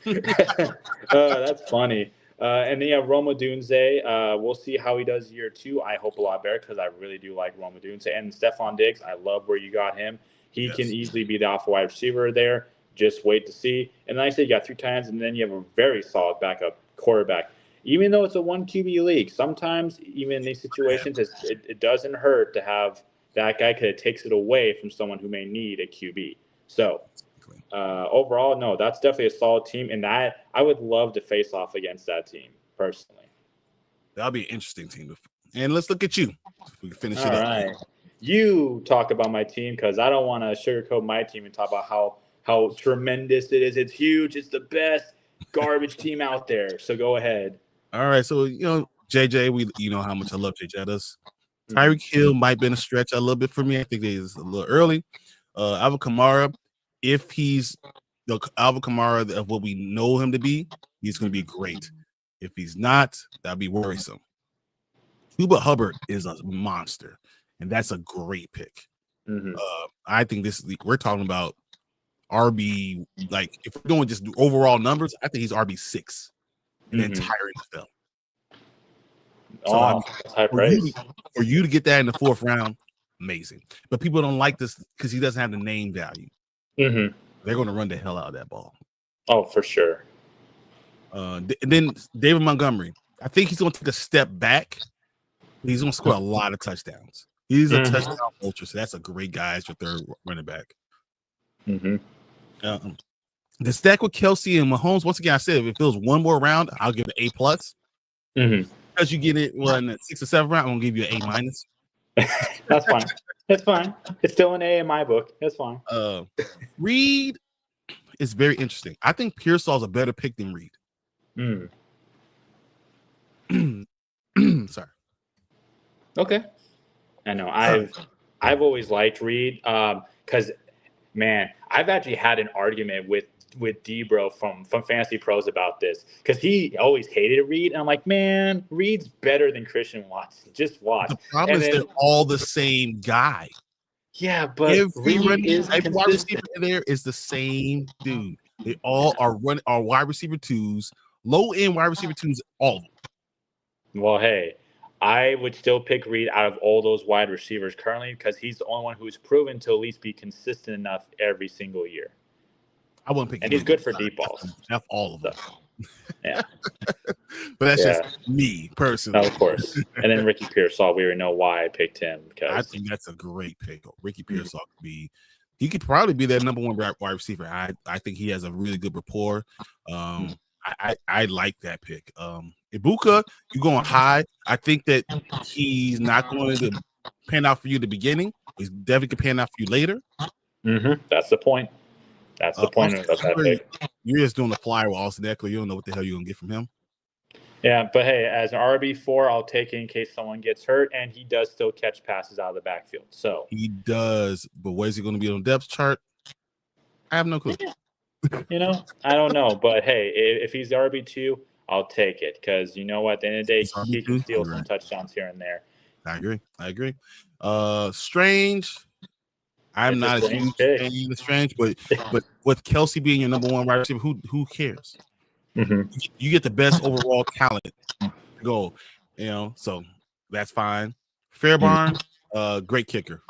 That's funny. And then you have Roma Dunze. We'll see how he does year 2. I hope a lot better because I really do like Roma Dunze. And Stephon Diggs, I love where you got him. He can easily be the alpha wide receiver there. Just wait to see. And like I said, you got 3 times, and then you have a very solid backup quarterback. Even though it's a 1 QB league, sometimes even in these situations, it doesn't hurt to have that guy because it takes it away from someone who may need a QB. So overall, no, that's definitely a solid team, and that I would love to face off against that team personally. That'll be an interesting team. And let's look at you. We can finish it up. All right, you talk about my team because I don't want to sugarcoat my team and talk about how tremendous it is. It's huge. It's the best garbage team out there. So go ahead. All right. So, JJ, you know how much I love JJ. Tyreek Hill might be in a stretch a little bit for me. I think it's a little early. Alvin Kamara, if he's the Alvin Kamara of what we know him to be, he's going to be great. If he's not, that'd be worrisome. Chuba Hubbard is a monster, and that's a great pick. I think we're talking about RB, like if we're doing just overall numbers, I think he's RB6 in the entire NFL. So high praise. For you to get that in the 4th round, amazing. But people don't like this because he doesn't have the name value. They're going to run the hell out of that ball. Oh, for sure. And then David Montgomery, I think he's going to take a step back. He's going to score a lot of touchdowns. He's a touchdown vulture, so that's a great guy as your 3rd running back. The stack with Kelsey and Mahomes, once again, I said if it feels one more round, I'll give it A+. Because you get it in the 6th or 7th round, I'm going to give you an A-. That's fine. It's fine. It's still an A in my book. It's fine. Reed is very interesting. I think Pearsall's a better pick than Reed. Sorry. Okay. I know. I've always liked Reed because, man, I've actually had an argument with D-Bro from Fantasy Pros about this because he always hated Reed. And I'm like, man, Reed's better than Christian Watson. Just watch. The problem is they're all the same guy. Yeah, but every wide receiver in there is the same dude. They all are wide receiver 2s, low-end wide receiver 2s, all of them. Well, hey, I would still pick Reed out of all those wide receivers currently because he's the only one who's proven to at least be consistent enough every single year. I wouldn't pick him. And he's good for deep balls. F all of them. Yeah. But that's just me personally. Of course. And then Ricky Pearsall, we already know why I picked him. Because I think that's a great pick. Ricky Pearsall he could probably be that number 1 wide receiver. I think he has a really good rapport. I like that pick. Ibuka, you're going high. I think that he's not going to pan out for you at the beginning. He's definitely can pan out for you later. That's the point. That's the point of that pick. You're just doing the flyer with Austin Eckler. You don't know what the hell you're going to get from him. Yeah, but hey, as an RB4, I'll take it in case someone gets hurt, and he does still catch passes out of the backfield. So he does, but where is he going to be on the depth chart? I have no clue. I don't know, but hey, if he's the RB2, I'll take it because you know what? At the end of the day, he can steal some touchdowns here and there. I agree. Strange. I'm not a huge fan of Strange, but with Kelsey being your number 1 wide receiver, who cares? You get the best overall talent to go, so that's fine. Fairbairn, great kicker.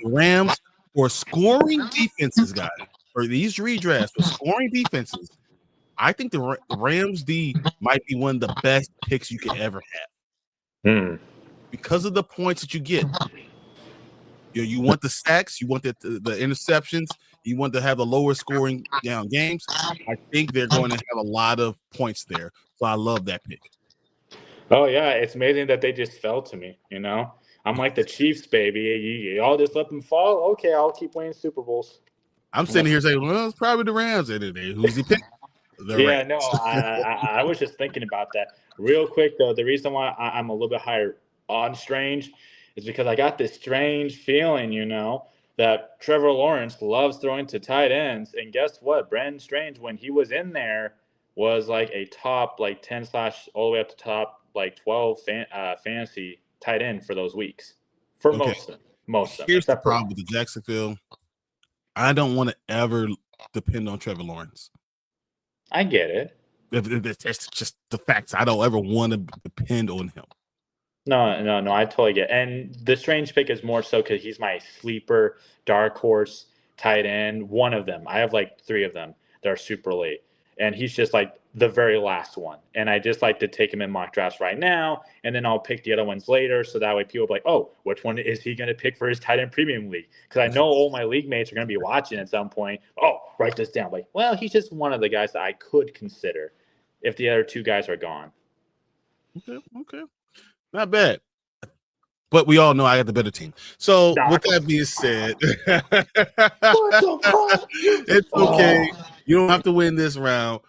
Rams for scoring defenses, guys, for these redrafts for scoring defenses, I think the Rams D might be one of the best picks you could ever have because of the points that you get. You want the sacks, you want the interceptions, you want to have the lower scoring games. I think they're going to have a lot of points there. So I love that pick. Oh, yeah. It's amazing that they just fell to me, I'm like the Chiefs, baby. You all just let them fall? Okay, I'll keep winning Super Bowls. I'm sitting here saying, well, it's probably the Rams. Who's he pick? Rams. No, I was just thinking about that. Real quick, though, the reason why I'm a little bit higher on Strange is because I got this strange feeling, that Trevor Lawrence loves throwing to tight ends. And guess what? Brandon Strange, when he was in there, was like a top 10 / all the way up to top 12 fantasy tight end for those weeks. For most of them. Here's the problem with the Jacksonville. I don't want to ever depend on Trevor Lawrence. I get it. It's just the facts. I don't ever want to depend on him. No, I totally get it. And the Strange pick is more so because he's my sleeper, dark horse, tight end. One of them. I have 3 of them that are super late. And he's just the very last one. And I just like to take him in mock drafts right now, and then I'll pick the other ones later. So that way people will be like, oh, which one is he going to pick for his tight end premium league? Because I know all my league mates are going to be watching at some point. Oh, write this down. Well, he's just one of the guys that I could consider if the other 2 guys are gone. Okay. Not bad. But we all know I got the better team. So with that being said, it's okay. You don't have to win this round.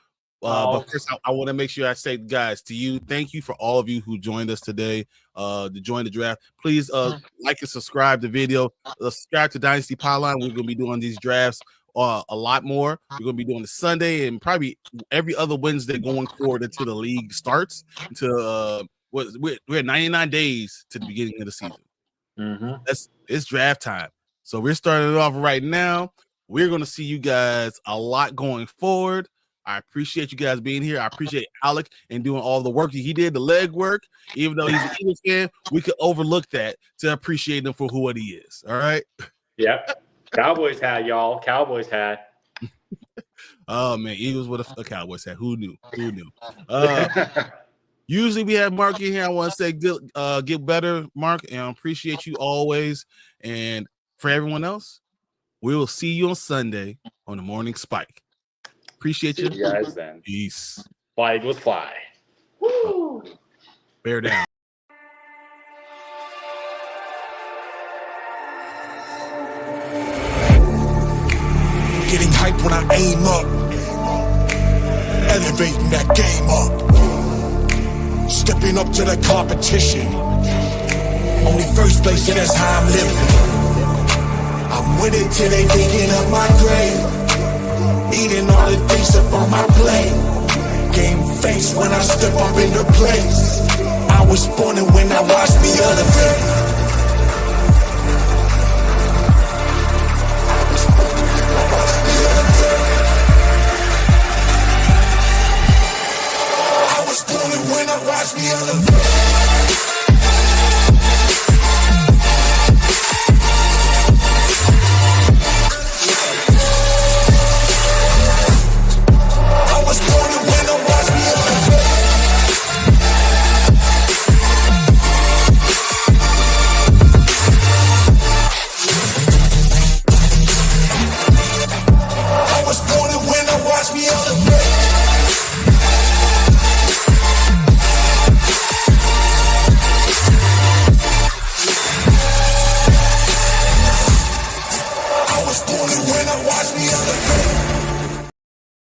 But first, I want to make sure I say, guys, to you, thank you for all of you who joined us today to join the draft. Please like and subscribe to the video. Subscribe to Dynasty Pipeline. We're going to be doing these drafts a lot more. We're going to be doing it Sunday and probably every other Wednesday going forward until the league starts. Until we're at 99 days to the beginning of the season. It's draft time. So we're starting it off right now. We're going to see you guys a lot going forward. I appreciate you guys being here. I appreciate Alec and doing all the work he did, the leg work. Even though he's an Eagles fan, we could overlook that to appreciate him for who he is. All right? Yep. Cowboys hat, y'all. Cowboys hat. Oh, man. Eagles with a Cowboys hat. Who knew? Usually we have Mark in here. I want to say get better, Mark, and I appreciate you always. And for everyone else, we will see you on Sunday on the Morning Spike. Appreciate you. See you guys then. Peace. Fly, Eagles, fly. Woo! Bear down. Getting hyped when I aim up. Elevating that game up. Stepping up to the competition. Only first place, and that's how I'm living. I'm with it till they digging up my grave. Eating all the things up on my plate. Game face when I step up in the place. I was born and when I watched me elevate. I was born and when I watched me elevate.